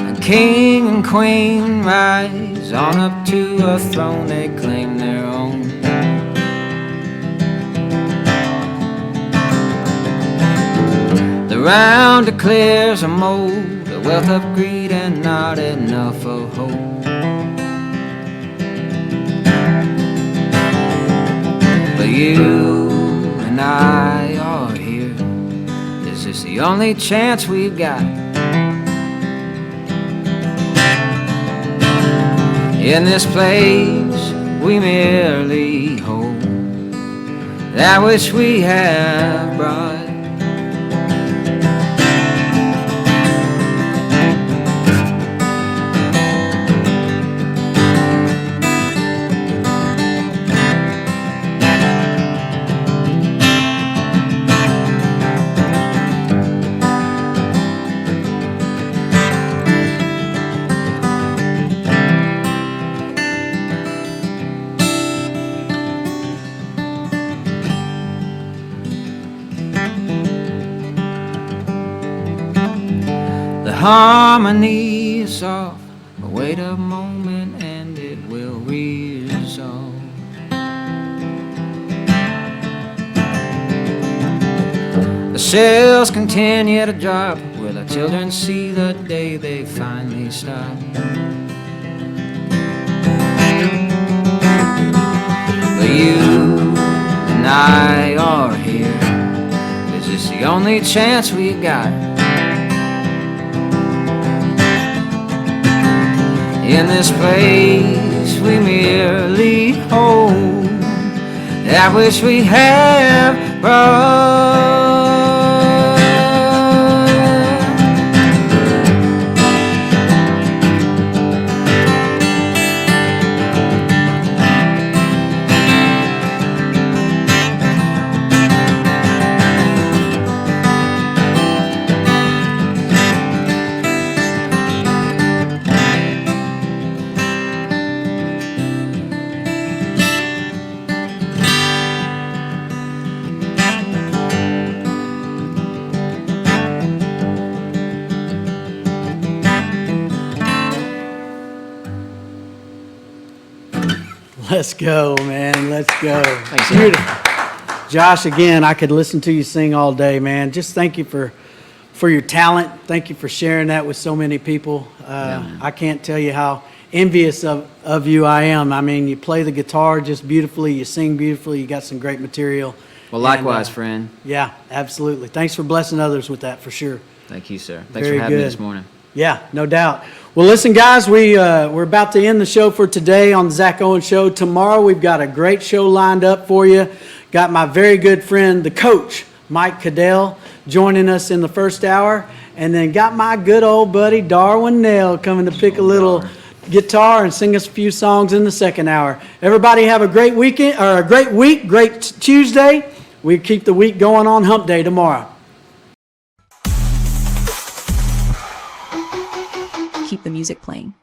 S19: A king and queen rise on up to a throne they claim their own. The round declares a mold, a wealth of greed and not enough of hope. You and I are here. Is this the only chance we've got? In this place we merely hold that which we have brought. Harmony is soft, but wait a moment and it will resolve. The shells continue to drop. Will our children see the day they finally stop? But you and I are here. Is this the only chance we got? In this place we merely hold that which we have brought.
S5: Let's go, man. Let's go. Thanks, beautiful. Josh, again, I could listen to you sing all day, man. Just thank you for your talent. Thank you for sharing that with so many people. I can't tell you how envious of you I am. I mean, you play the guitar just beautifully. You sing beautifully. You got some great material.
S19: Well, likewise, friend.
S5: Yeah, absolutely. Thanks for blessing others with that, for sure.
S19: Thank you, sir. Thanks for having me this morning.
S5: Yeah, no doubt. Well, listen, guys, we're about to end the show for today on the Zack Owen Show. Tomorrow, we've got a great show lined up for you. Got my very good friend, the coach, Mike Cadell, joining us in the first hour. And then got my good old buddy, Darwin Nail, coming to pick a little guitar and sing us a few songs in the second hour. Everybody have a great weekend, or a great week, great Tuesday. We keep the week going on Hump Day tomorrow.
S12: Keep the music playing.